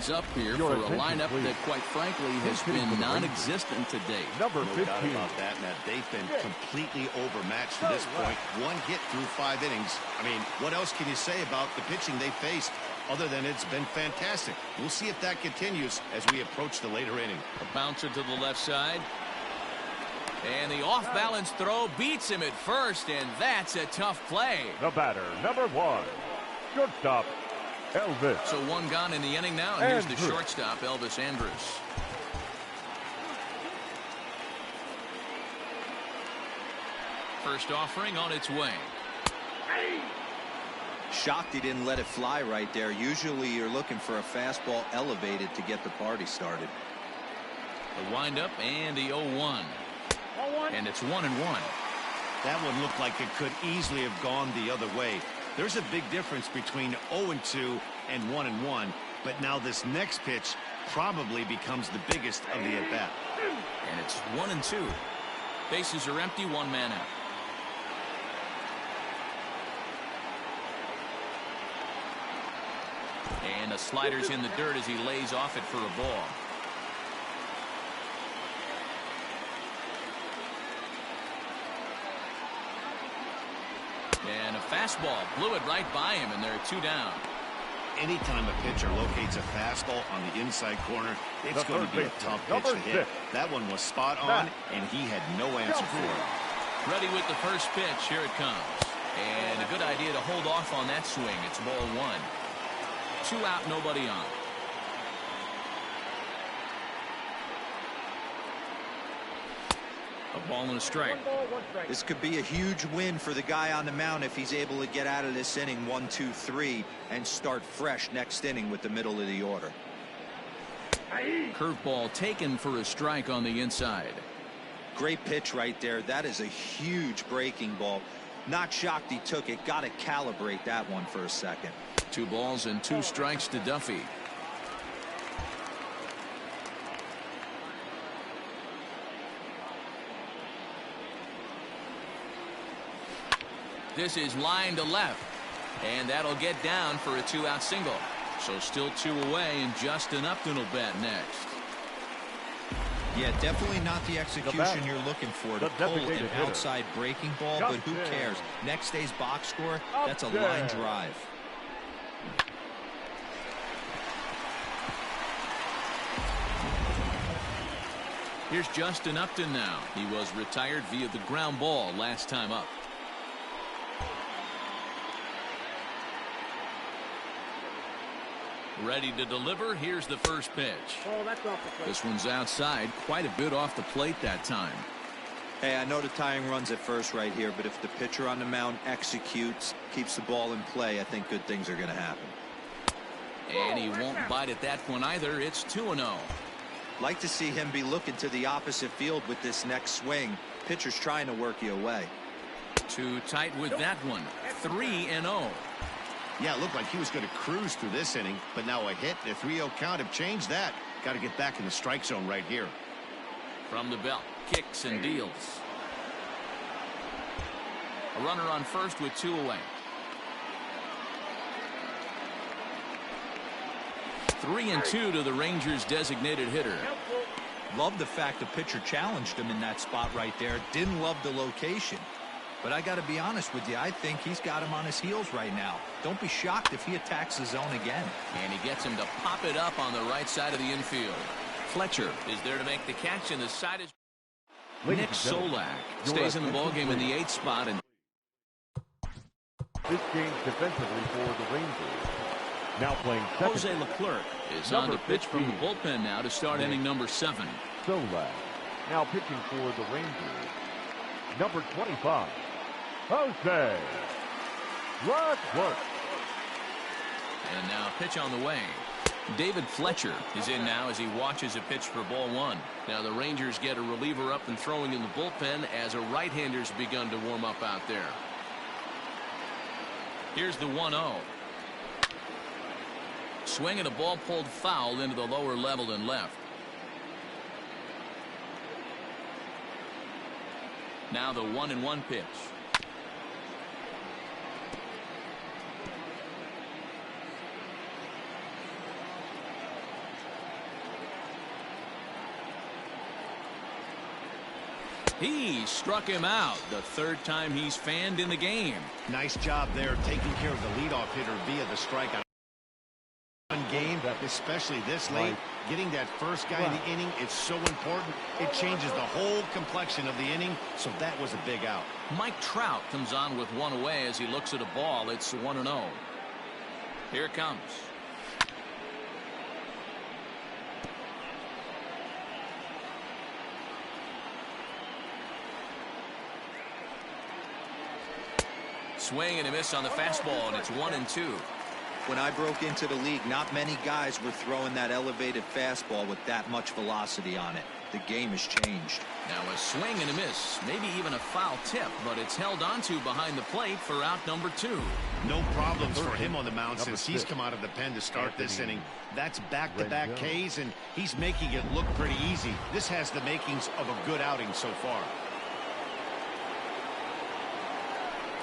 [SPEAKER 1] Up here for a lineup that, quite frankly, has been non-existent to date.
[SPEAKER 3] Number 15.
[SPEAKER 2] No doubt about that, Matt. They've been completely overmatched to this point. 1 hit through 5 innings. I mean, what else can you say about the pitching they faced other than it's been fantastic? We'll see if that continues as we approach the later inning.
[SPEAKER 1] A bouncer to the left side. And the off-balance throw beats him at first, and that's a tough play.
[SPEAKER 3] The batter, number 1, shortstop, Elvis.
[SPEAKER 1] So one gone in the inning now, and here's the shortstop, Elvis Andrus. First offering on its way.
[SPEAKER 4] Shocked he didn't let it fly right there. Usually you're looking for a fastball elevated to get the party started.
[SPEAKER 1] The windup and the 0-1. And it's 1-1.
[SPEAKER 2] That one looked like it could easily have gone the other way. There's a big difference between 0-2 and 1-1, but now this next pitch probably becomes the biggest of the at-bat.
[SPEAKER 1] And it's 1-2. Bases are empty, one man out. And the slider's in the dirt as he lays off it for a ball. And a fastball blew it right by him, and there are 2 down.
[SPEAKER 2] Anytime a pitcher locates a fastball on the inside corner, it's going to be a tough pitch to hit. That one was spot on, and he had no answer for it.
[SPEAKER 1] Ready with the first pitch. Here it comes. And a good idea to hold off on that swing. It's ball 1. 2 out, nobody on. A ball and a strike.
[SPEAKER 4] This could be a huge win for the guy on the mound if he's able to get out of this inning 1, 2, 3 and start fresh next inning with the middle of the order.
[SPEAKER 1] Curveball taken for a strike on the inside.
[SPEAKER 4] Great pitch right there. That is a huge breaking ball. Not shocked he took it. Got to calibrate that one for a second.
[SPEAKER 1] 2 balls and 2 strikes to Duffy. This is line to left, and that'll get down for a 2-out single. So still 2 away, and Justin Upton will bat next.
[SPEAKER 4] Yeah, definitely not the execution you're looking for to pull an outside breaking ball, but who cares? Next day's box score, that's a line drive.
[SPEAKER 1] Here's Justin Upton now. He was retired via the ground ball last time up. Ready to deliver. Here's the first pitch.
[SPEAKER 6] Oh, that's off the plate.
[SPEAKER 1] This one's outside, quite a bit off the plate that time.
[SPEAKER 4] Hey, I know the tying runs at first right here, but if the pitcher on the mound executes, keeps the ball in play, I think good things are going to happen.
[SPEAKER 1] And he won't bite at that one either. It's 2-0.
[SPEAKER 4] Like to see him be looking to the opposite field with this next swing. Pitcher's trying to work you away.
[SPEAKER 1] Too tight with that one. 3-0.
[SPEAKER 2] Yeah, it looked like he was going to cruise through this inning, but now a hit and a 3-0 count have changed that. Got to get back in the strike zone right here.
[SPEAKER 1] From the belt, kicks and deals. A runner on first with 2 away. 3-2 to the Rangers' designated hitter.
[SPEAKER 4] Love the fact the pitcher challenged him in that spot right there. Didn't love the location. But I got to be honest with you, I think he's got him on his heels right now. Don't be shocked if he attacks the zone again.
[SPEAKER 1] And he gets him to pop it up on the right side of the infield. Fletcher is there to make the catch, and the side is... Nick Solak stays in the ballgame in the 8th spot. And
[SPEAKER 3] this game's defensively for the Rangers. Now playing second.
[SPEAKER 1] Jose Leclerc is on to pitch from the bullpen now to start inning number 7.
[SPEAKER 3] Solak now pitching for the Rangers. Number 25. Jose Leclerc.
[SPEAKER 1] And now a pitch on the way. David Fletcher is in now as he watches a pitch for ball 1. Now the Rangers get a reliever up and throwing in the bullpen as a right-hander's begun to warm up out there. Here's the 1-0. Swing and a ball pulled foul into the lower level and left. Now the 1-1 pitch. He struck him out, the 3rd time he's fanned in the game.
[SPEAKER 2] Nice job there taking care of the leadoff hitter via the strikeout. Game, especially this late, getting that first guy in the inning, it's so important. It changes the whole complexion of the inning, so that was a big out.
[SPEAKER 1] Mike Trout comes on with one away as he looks at a ball. It's 1-0. Here it comes. Swing and a miss on the fastball, and it's 1-2.
[SPEAKER 4] When I broke into the league, not many guys were throwing that elevated fastball with that much velocity on it. The game has changed.
[SPEAKER 1] Now a swing and a miss, maybe even a foul tip, but it's held onto behind the plate for out number 2.
[SPEAKER 2] No problems for him on the mound since he's come out of the pen to start this inning. That's back-to-back Ks, and he's making it look pretty easy. This has the makings of a good outing so far.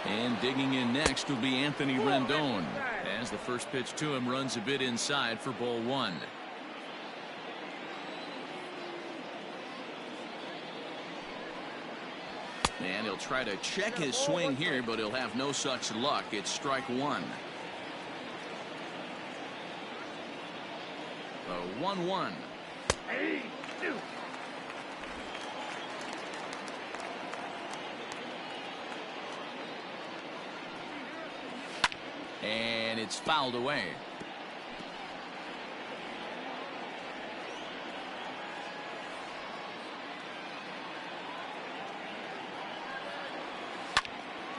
[SPEAKER 1] And digging in next will be Anthony Rendon, as the first pitch to him runs a bit inside for ball 1. And he'll try to check his swing here, but he'll have no such luck. It's strike 1. The 1-1. And it's fouled away.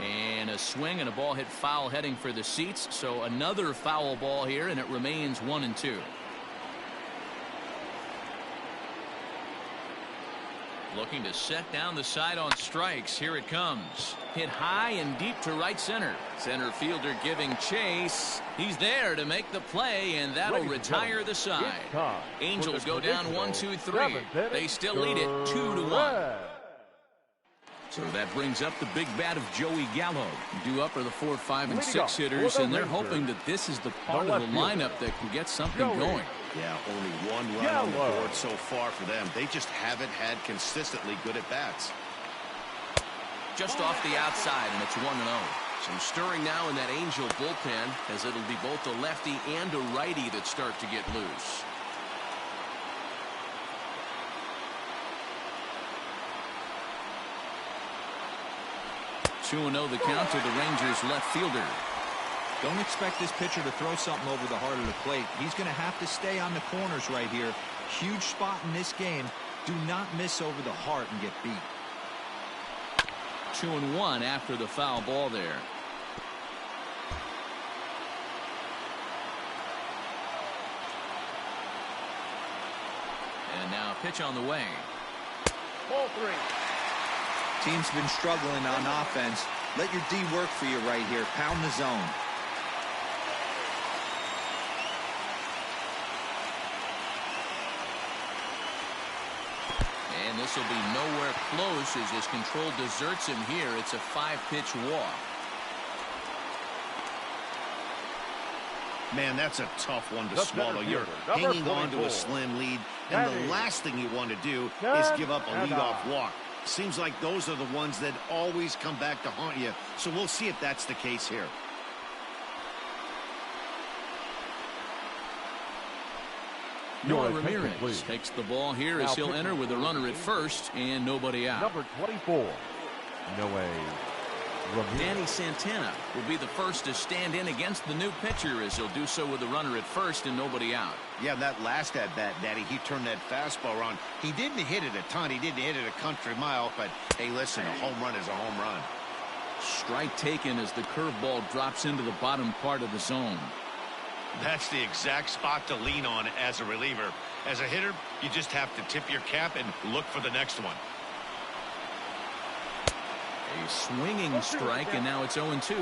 [SPEAKER 1] And a swing and a ball hit foul heading for the seats. So another foul ball here, and it remains 1-2. Looking to set down the side on strikes. Here it comes. Hit high and deep to right center. Center fielder giving chase. He's there to make the play, and that'll retire the side. Angels go down 1-2-3. They still lead it 2-1. So that brings up the big bat of Joey Gallo. Due up are the 4, 5, and 6 hitters, and they're hoping that this is the part of the lineup that can get something going.
[SPEAKER 2] Yeah, only one run on the board so far for them. They just haven't had consistently good at-bats.
[SPEAKER 1] Just off the outside, and it's 1-0.
[SPEAKER 6] Some stirring now in that Angel bullpen, as it'll be both a lefty and a righty that start to get loose.
[SPEAKER 1] Two 2-0 the count to the Rangers left fielder.
[SPEAKER 4] Don't expect this pitcher to throw something over the heart of the plate. He's going to have to stay on the corners right here. Huge spot in this game. Do not miss over the heart and get beat.
[SPEAKER 1] 2-1 after the foul ball there. And now a pitch on the way.
[SPEAKER 3] Ball 3.
[SPEAKER 4] Team's been struggling on offense. Let your D work for you right here. Pound the zone.
[SPEAKER 1] And this will be nowhere close as his control deserts him here. It's a 5-pitch walk.
[SPEAKER 2] Man, that's a tough one to swallow. You're hanging on to a slim lead, and the last thing you want to do is give up a leadoff walk. Seems like those are the ones that always come back to haunt you, so we'll see if that's the case here.
[SPEAKER 1] Noah Ramirez takes the ball here as he'll enter with a runner at first and nobody out.
[SPEAKER 3] Number 24, Noah Ramirez.
[SPEAKER 1] Danny Santana will be the first to stand in against the new pitcher as he'll do so with a runner at first and nobody out.
[SPEAKER 2] Yeah, that last at-bat, Daddy, he turned that fastball around. He didn't hit it a ton. He didn't hit it a country mile, but hey, listen, a home run is a home run.
[SPEAKER 1] Strike taken as the curveball drops into the bottom part of the zone.
[SPEAKER 2] That's the exact spot to lean on as a reliever. As a hitter, you just have to tip your cap and look for the next one.
[SPEAKER 1] A swinging strike, and now it's 0-2.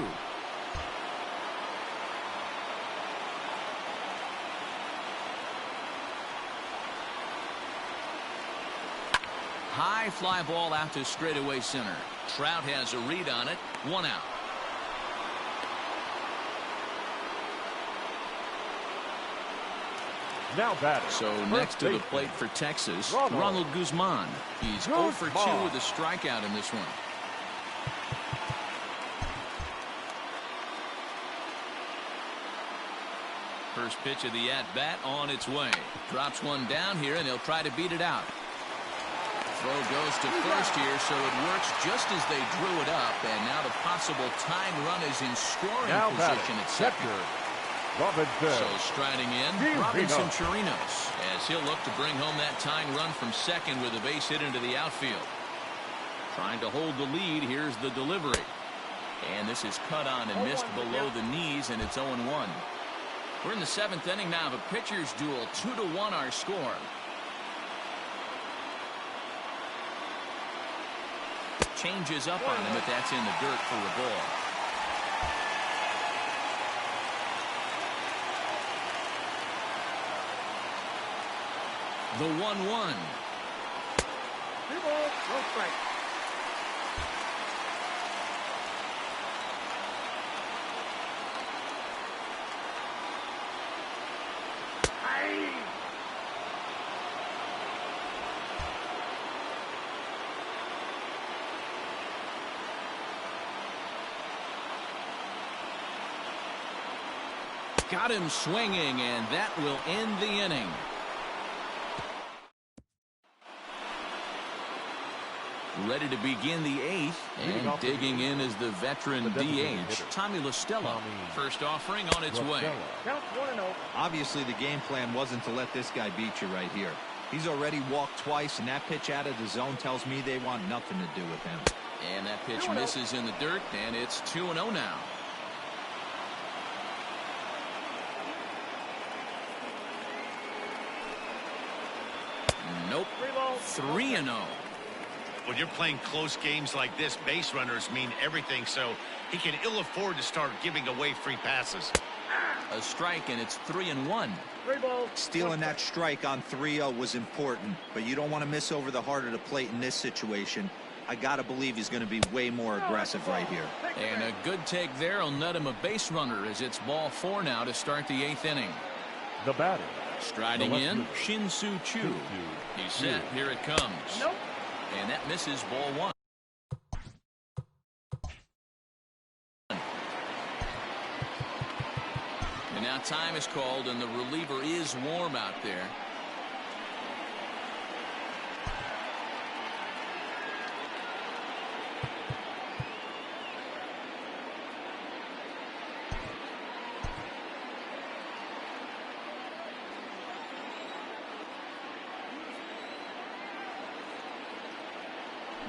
[SPEAKER 1] High fly ball out to straightaway center. Trout has a read on it. 1 out.
[SPEAKER 3] Now batting.
[SPEAKER 1] So next to the plate for Texas, Ronald Guzman. He's 0 for 2 with a strikeout in this one. First pitch of the at-bat on its way. Drops one down here, and he'll try to beat it out. Throw goes to first here, so it works just as they drew it up. And now the possible tying run is in scoring position at second. So striding in, Robinson Chirinos, as he'll look to bring home that tying run from second with a base hit into the outfield. Trying to hold the lead. Here's the delivery. And this is cut on and missed below the knees, and it's 0-1. We're in the 7th inning now of a pitcher's duel. 2-1 our score. Changes up on him, but that's in the dirt for a ball. The 1-1.
[SPEAKER 3] 2 balls, 1 strike.
[SPEAKER 1] Got him swinging, and that will end the inning. Ready to begin the 8th, and digging in is the veteran DH, Tommy La Stella. First offering on its way.
[SPEAKER 4] Obviously, the game plan wasn't to let this guy beat you right here. He's already walked twice, and that pitch out of the zone tells me they want nothing to do with him.
[SPEAKER 1] And that pitch misses in the dirt, and it's 2-0 now. Nope. 3-0.
[SPEAKER 2] When you're playing close games like this, base runners mean everything, so he can ill afford to start giving away free passes.
[SPEAKER 1] A strike, and it's 3-1.
[SPEAKER 4] Stealing that strike on 3-0 was important, but you don't want to miss over the heart of the plate in this situation. I got to believe he's going to be way more aggressive right here.
[SPEAKER 1] And a good take there will net him a base runner as it's ball 4 now to start the 8th inning.
[SPEAKER 3] The batter.
[SPEAKER 1] Striding in, Shin-Soo Choo. He's set. Here it comes. Nope. And that misses ball 1. And now time is called, and the reliever is warm out there.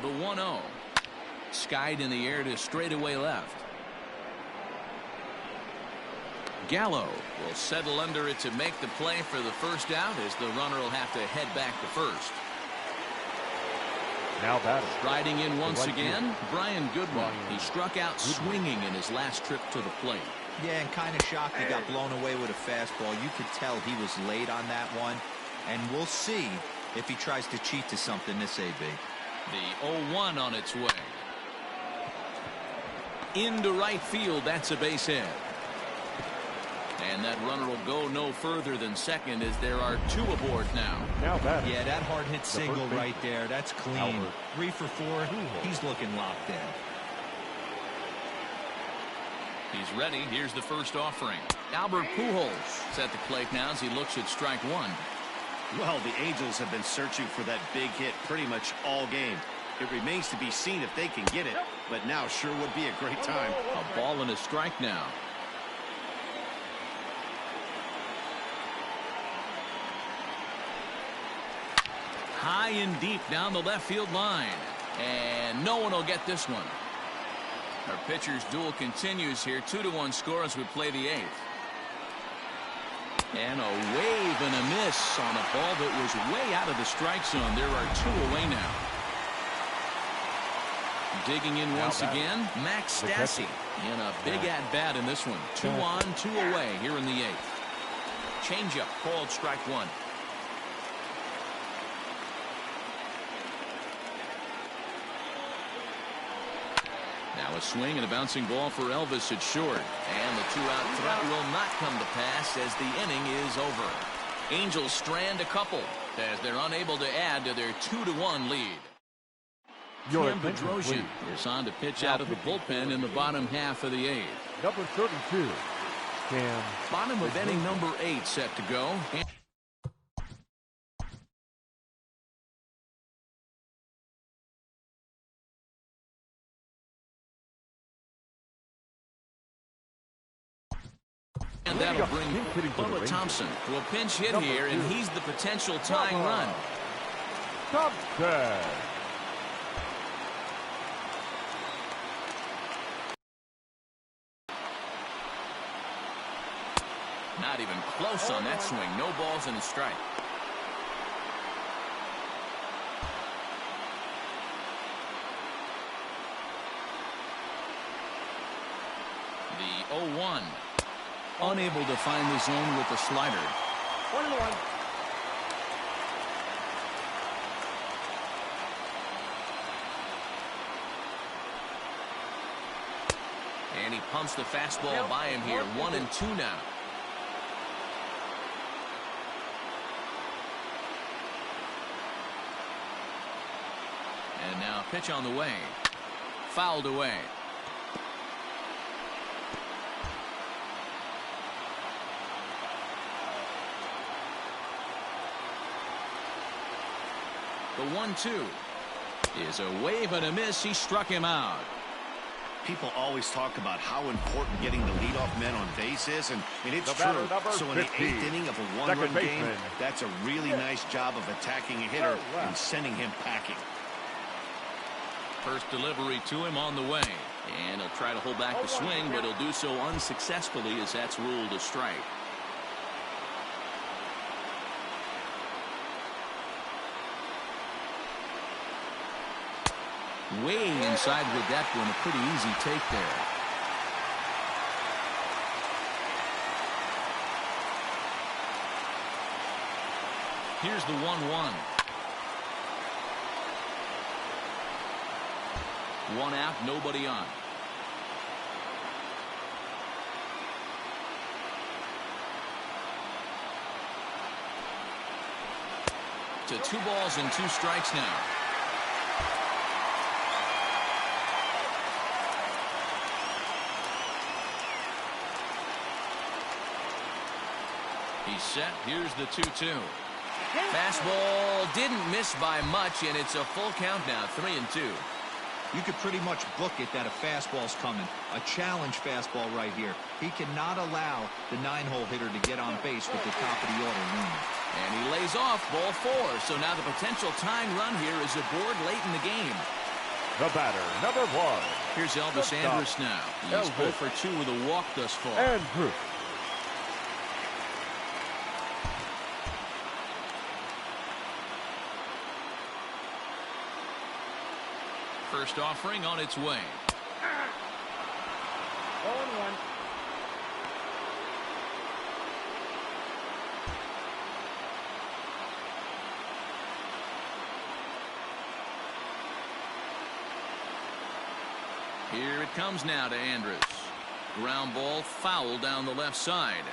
[SPEAKER 1] The 1-0. Skied in the air to straightaway left. Gallo will settle under it to make the play for the first out, as the runner will have to head back to first.
[SPEAKER 3] Now batting.
[SPEAKER 1] Striding in once again, Brian Goodwin. He struck out swinging in his last trip to the plate.
[SPEAKER 4] Yeah, and kind of shocked he got blown away with a fastball. You could tell he was late on that one, and we'll see if he tries to cheat to something this AB.
[SPEAKER 1] The 0-1 on its way. Into right field, that's a base hit. And that runner will go no further than second, as there are 2 aboard now.
[SPEAKER 4] Yeah, that hard hit single right there. That's clean. 3 for 4. He's looking locked in.
[SPEAKER 1] He's ready. Here's the first offering. Albert Pujols at the plate now as he looks at strike 1.
[SPEAKER 2] Well, the Angels have been searching for that big hit pretty much all game. It remains to be seen if they can get it, but now sure would be a great time.
[SPEAKER 1] A ball and a strike now. High and deep down the left field line. And no one will get this one. Our pitcher's duel continues here. 2-1 score as we play the 8th. And a wave and a miss on a ball that was way out of the strike zone. There are 2 away now. Digging in once again, Max Stassi in a big at-bat in this one. 2 on, 2 away here in the 8th. Changeup called strike 1. Now a swing and a bouncing ball for Elvis at short. And the 2-out threat will not come to pass as the inning is over. Angels strand a couple as they're unable to add to their 2-1 lead. Cam Bedrosian is on to pitch out of the bullpen in the bottom half of the 8th.
[SPEAKER 3] Number 32. Cam.
[SPEAKER 1] Bottom of inning number 8 set to go. And that'll bring Bubba Thompson to a pinch hit here, and he's the potential tying run.
[SPEAKER 3] Thompson.
[SPEAKER 1] Not even close on that swing. No balls and a strike. The 0-1. Unable to find the zone with the slider.
[SPEAKER 3] 1-1.
[SPEAKER 1] And he pumps the fastball by him here. 1-2 now. And now pitch on the way. Fouled away. The 1-2 is a wave and a miss. He struck him out.
[SPEAKER 2] People always talk about how important getting the leadoff man on base is, and it's true. So in the 8th inning of a one-run game, that's a really nice job of attacking a hitter and sending him packing.
[SPEAKER 1] First delivery to him on the way, and he'll try to hold back the swing, but he'll do so unsuccessfully as that's ruled a strike. Way inside with that one, a pretty easy take there. Here's the 1-1. One out, nobody on. To 2 balls and 2 strikes now. He's set. Here's the 2-2. Fastball didn't miss by much, and it's a full count now, 3-2.
[SPEAKER 4] You could pretty much book it that a fastball's coming. A challenge fastball right here. He cannot allow the 9-hole hitter to get on base with the top of the order looming.
[SPEAKER 1] And he lays off ball 4. So now the potential tying run here is aboard late in the game.
[SPEAKER 3] The batter, number 1.
[SPEAKER 1] Here's Elvis Andrus now. He's 0 for 2 with a walk thus far.
[SPEAKER 3] Andrus.
[SPEAKER 1] First offering on its way.
[SPEAKER 3] 0-1.
[SPEAKER 1] Here it comes now to Andrus. Ground ball foul down the left side.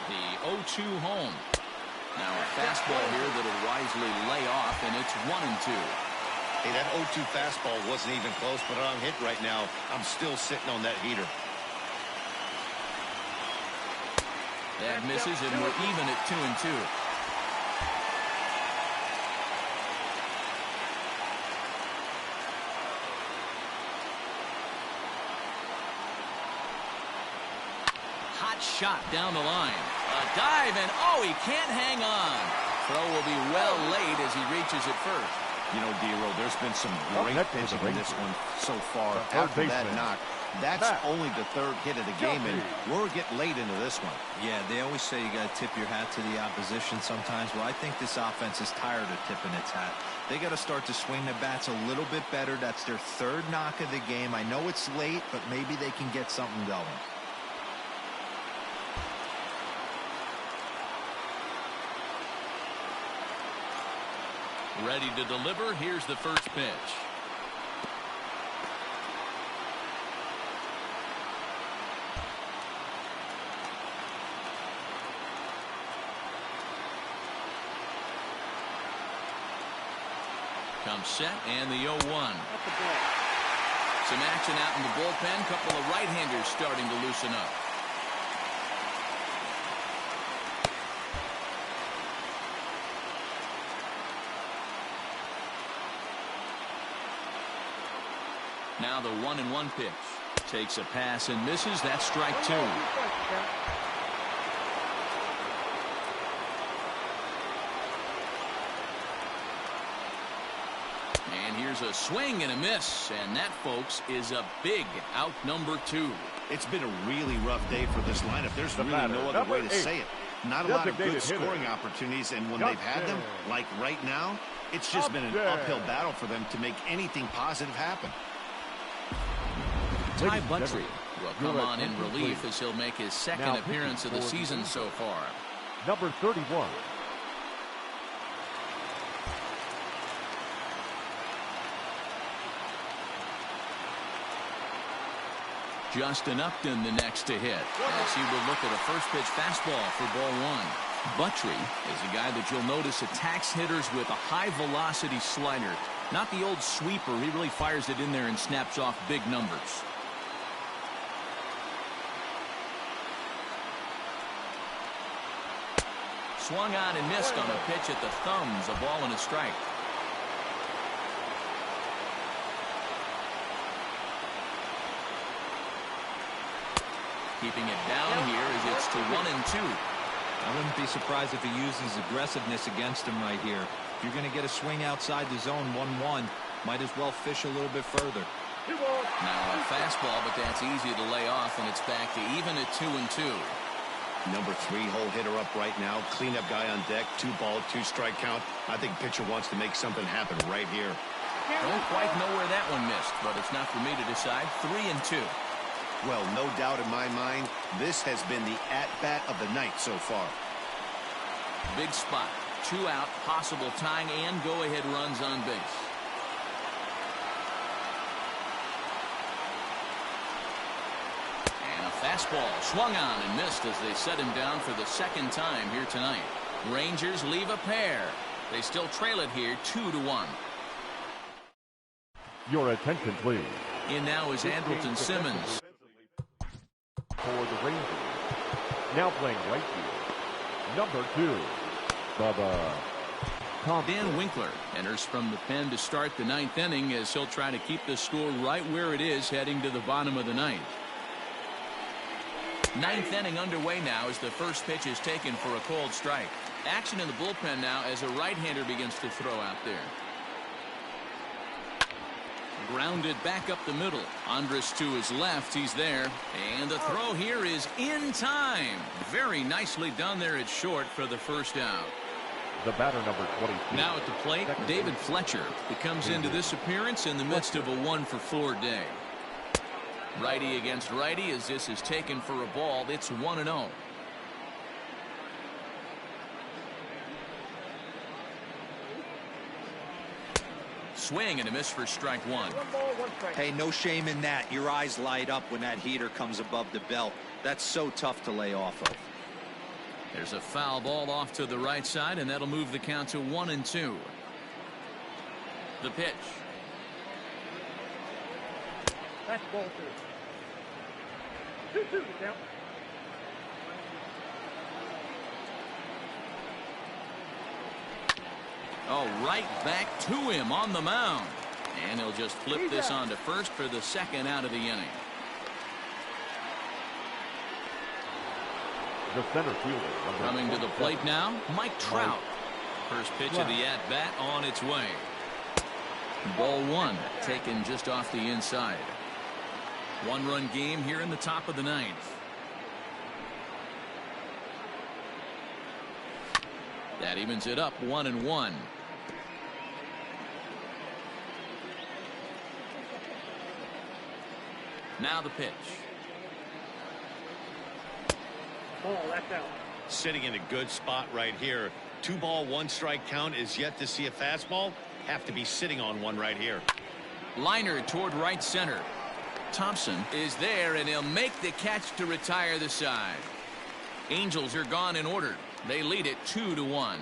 [SPEAKER 1] The 0-2 home. Now a fastball here that'll wisely lay off, and it's 1-2.
[SPEAKER 2] Hey, that 0-2 fastball wasn't even close, but on hit right now, I'm still sitting on that heater.
[SPEAKER 1] That misses, and we're even at 2-2. Hot shot down the line. A dive, and oh, he can't hang on. Throw will be well late as he reaches it first.
[SPEAKER 2] You know, D-Row, there's been some great pitching in this one so far. After that knock, that's only the 3rd hit of the game, and we're getting late into this one.
[SPEAKER 4] Yeah, they always say you got to tip your hat to the opposition sometimes. Well, I think this offense is tired of tipping its hat. They got to start to swing the bats a little bit better. That's their 3rd knock of the game. I know it's late, but maybe they can get something going.
[SPEAKER 1] Ready to deliver. Here's the first pitch. comes set and the 0-1. Some action out in the bullpen. Couple of right-handers starting to loosen up. Now the 1-1 pitch. Takes a pass and misses. That's strike 2. And here's a swing and a miss. And that, folks, is a big out number 2.
[SPEAKER 2] It's been a really rough day for this lineup. There's really no other way to say it. Not a lot of good scoring opportunities, and when they've had them, like right now, it's just been an uphill battle for them to make anything positive happen.
[SPEAKER 1] Ty Buttrey will come on in relief as he'll make his second appearance of the season so far.
[SPEAKER 3] Number 31.
[SPEAKER 1] Justin Upton the next to hit, as he will look at a first pitch fastball for ball 1. Buttrey is a guy that you'll notice attacks hitters with a high velocity slider. Not the old sweeper. He really fires it in there and snaps off big numbers. Swung on and missed on a pitch at the thumbs. A ball and a strike. Keeping it down here as it's to 1-2.
[SPEAKER 4] I wouldn't be surprised if he uses aggressiveness against him right here. If you're going to get a swing outside the zone 1-1, might as well fish a little bit further.
[SPEAKER 1] Now a fastball, but that's easy to lay off, and it's back to even at 2-2.
[SPEAKER 2] Number 3 hole hitter up right now. Cleanup guy on deck. 2-ball, 2-strike count. I think pitcher wants to make something happen right here.
[SPEAKER 1] Don't quite know where that one missed, but it's not for me to decide. 3-2.
[SPEAKER 2] Well, no doubt in my mind, this has been the at-bat of the night so far.
[SPEAKER 1] Big spot. 2 out, possible tying and go-ahead runs on base. And a fastball swung on and missed as they set him down for the second time here tonight. Rangers leave a pair. They still trail it here 2-1.
[SPEAKER 3] Your attention, please.
[SPEAKER 1] In now is Andrelton Simmons.
[SPEAKER 3] For the Rangers. Now playing right field. Number 2. Bubba Thompson.
[SPEAKER 1] Dan Winkler enters from the pen to start the 9th inning as he'll try to keep the score right where it is heading to the bottom of the 9th. 9th inning underway now as the first pitch is taken for a cold strike. Action in the bullpen now as a right-hander begins to throw out there. Grounded back up the middle. Andrus to his left. He's there. And the throw here is in time. Very nicely done there at short for the first out.
[SPEAKER 3] The batter, number 22.
[SPEAKER 1] Now at the plate, David Fletcher, who comes into this appearance in the midst of a 1-for-4 day. Righty against righty as this is taken for a ball. It's 1-0. Swing and a miss for strike 1.
[SPEAKER 4] Hey, no shame in that. Your eyes light up when that heater comes above the belt. That's so tough to lay off of.
[SPEAKER 1] There's a foul ball off to the right side, and that'll move the count to 1-2. The pitch.
[SPEAKER 7] That's ball 2. 2-2 count.
[SPEAKER 1] Oh, right back to him on the mound. And he'll just flip this on to first for the second out of the inning.
[SPEAKER 3] The center fielder.
[SPEAKER 1] Coming to the plate now, Mike Trout. First pitch of the at-bat on its way. Ball 1 taken just off the inside. 1-run game here in the top of the 9th. That evens it up 1-1. Now the pitch.
[SPEAKER 7] Ball, that's out.
[SPEAKER 2] Sitting in a good spot right here. 2-ball, 1-strike count is yet to see a fastball. Have to be sitting on one right here.
[SPEAKER 1] Liner toward right center. Thompson is there, and he'll make the catch to retire the side. Angels are gone in order. They lead it 2-1.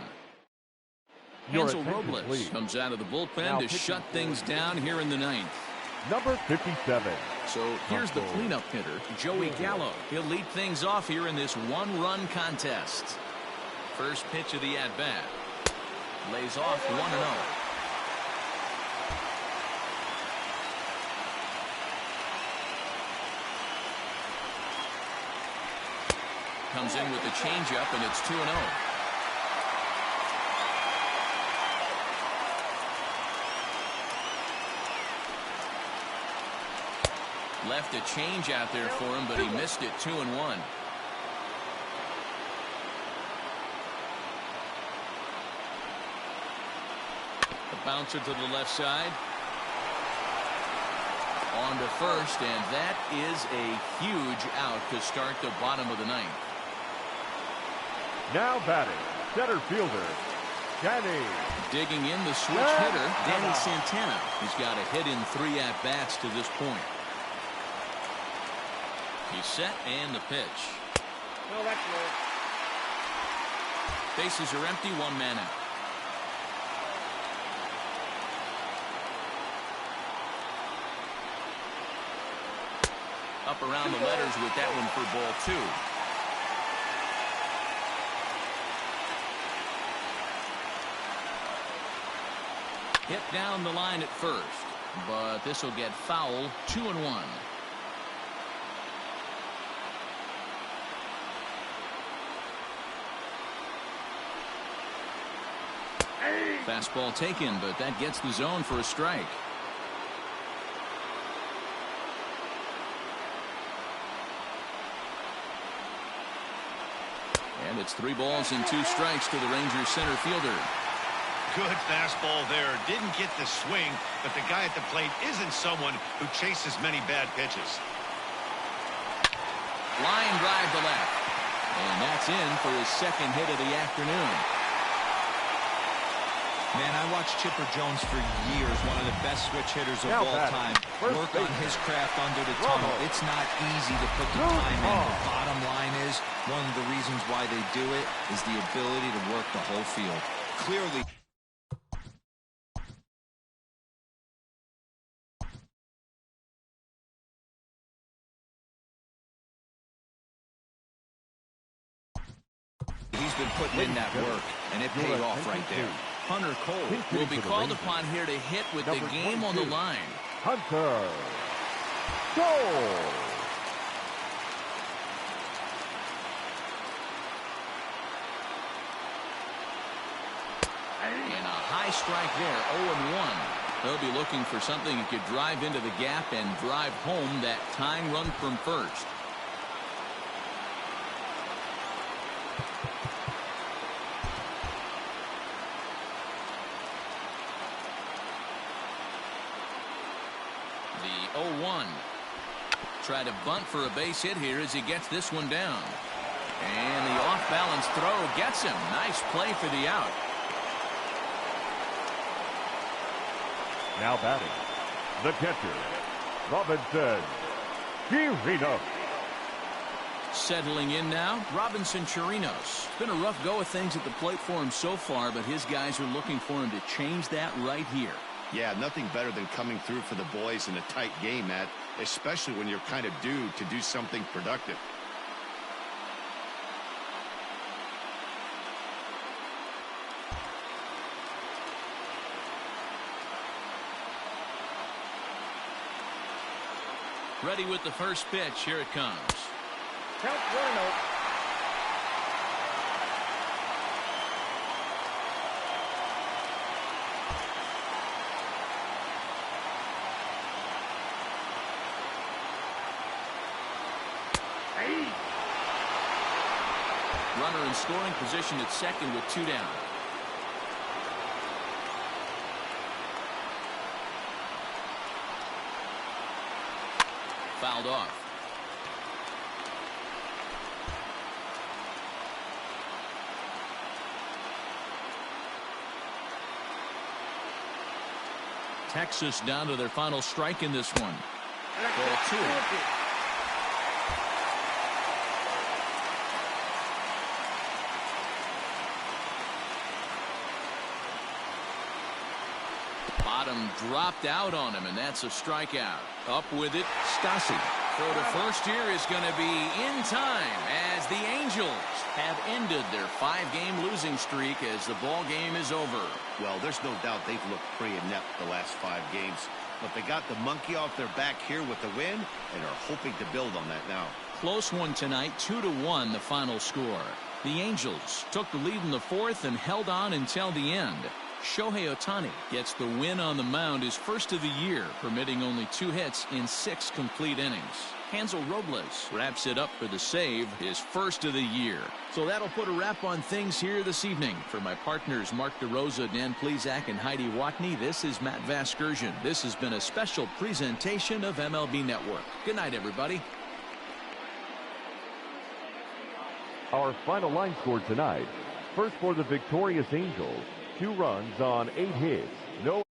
[SPEAKER 3] Your
[SPEAKER 1] Hansel
[SPEAKER 3] attention,
[SPEAKER 1] Robles
[SPEAKER 3] please.
[SPEAKER 1] comes out of the bullpen
[SPEAKER 3] Now
[SPEAKER 1] to
[SPEAKER 3] pitching
[SPEAKER 1] shut
[SPEAKER 3] for
[SPEAKER 1] things down here in the ninth.
[SPEAKER 3] Number 57.
[SPEAKER 1] So here's the cleanup hitter, Joey Gallo. He'll lead things off here in this one-run contest. First pitch of the at-bat. Lays off 1-0. Comes in with the changeup, and it's 2-0. Left a change out there for him, but he missed it. 2-1. A bouncer to the left side. On to first, and that is a huge out to start the bottom of the ninth.
[SPEAKER 3] Now batting, center fielder, Danny.
[SPEAKER 1] Digging in, the switch hitter, Danny Santana. He's got a hit in 3 at-bats to this point. He's set, and the pitch.
[SPEAKER 7] No, that's low.
[SPEAKER 1] Bases are empty, 1 man out. Up around the letters with that one for ball 2. Hit down the line at first, but this will get foul. 2-1. Fastball taken, but that gets the zone for a strike. And it's 3 balls and 2 strikes to the Rangers center fielder.
[SPEAKER 2] Good fastball there. Didn't get the swing, but the guy at the plate isn't someone who chases many bad pitches.
[SPEAKER 1] Line drive to left. And that's in for his second hit of the afternoon.
[SPEAKER 4] Man, I watched Chipper Jones for years, one of the best switch hitters of all time. Work on his craft under the tunnel. It's not easy to put the time in. The bottom line is, one of the reasons why they do it is the ability to work the whole field. Clearly. He's been putting in that work, and it paid off right there.
[SPEAKER 1] Hunter Cole will be called upon here to hit with the game on the line.
[SPEAKER 3] Hunter Cole.
[SPEAKER 1] And a high strike there, 0-1. They'll be looking for something that could drive into the gap and drive home that tying run from first. The 0-1. Try to bunt for a base hit here as he gets this one down. And the off-balance throw gets him. Nice play for the out.
[SPEAKER 3] Now batting, the catcher, Robinson Chirinos.
[SPEAKER 1] Settling in now, Robinson Chirinos. It's been a rough go of things at the plate for him so far, but his guys are looking for him to change that right here.
[SPEAKER 2] Yeah, nothing better than coming through for the boys in a tight game, Matt, especially when you're kind of due to do something productive.
[SPEAKER 1] Ready with the first pitch. Here it comes.
[SPEAKER 7] Count 1-0.
[SPEAKER 1] Runner in scoring position at second with 2 down. Fouled off. Texas down to their final strike in this one. Ball 2. got him dropped out on him, and that's a strikeout. Up with it, Stassi. Throw to first here is going to be in time as the Angels have ended their 5-game losing streak as the ball game is over.
[SPEAKER 2] Well, there's no doubt they've looked pretty inept the last 5 games. But they got the monkey off their back here with the win and are hoping to build on that now.
[SPEAKER 1] Close one tonight, 2-1 the final score. The Angels took the lead in the 4th and held on until the end. Shohei Ohtani gets the win on the mound, his first of the year, permitting only 2 hits in 6 complete innings. Hansel Robles wraps it up for the save, his first of the year. So that'll put a wrap on things here this evening. For my partners Mark DeRosa, Dan Plesac, and Heidi Watney, this is Matt Vasgersian. This has been a special presentation of MLB Network. Good night, everybody.
[SPEAKER 3] Our final line score tonight. First for the victorious Angels, 2 runs on 8 hits. No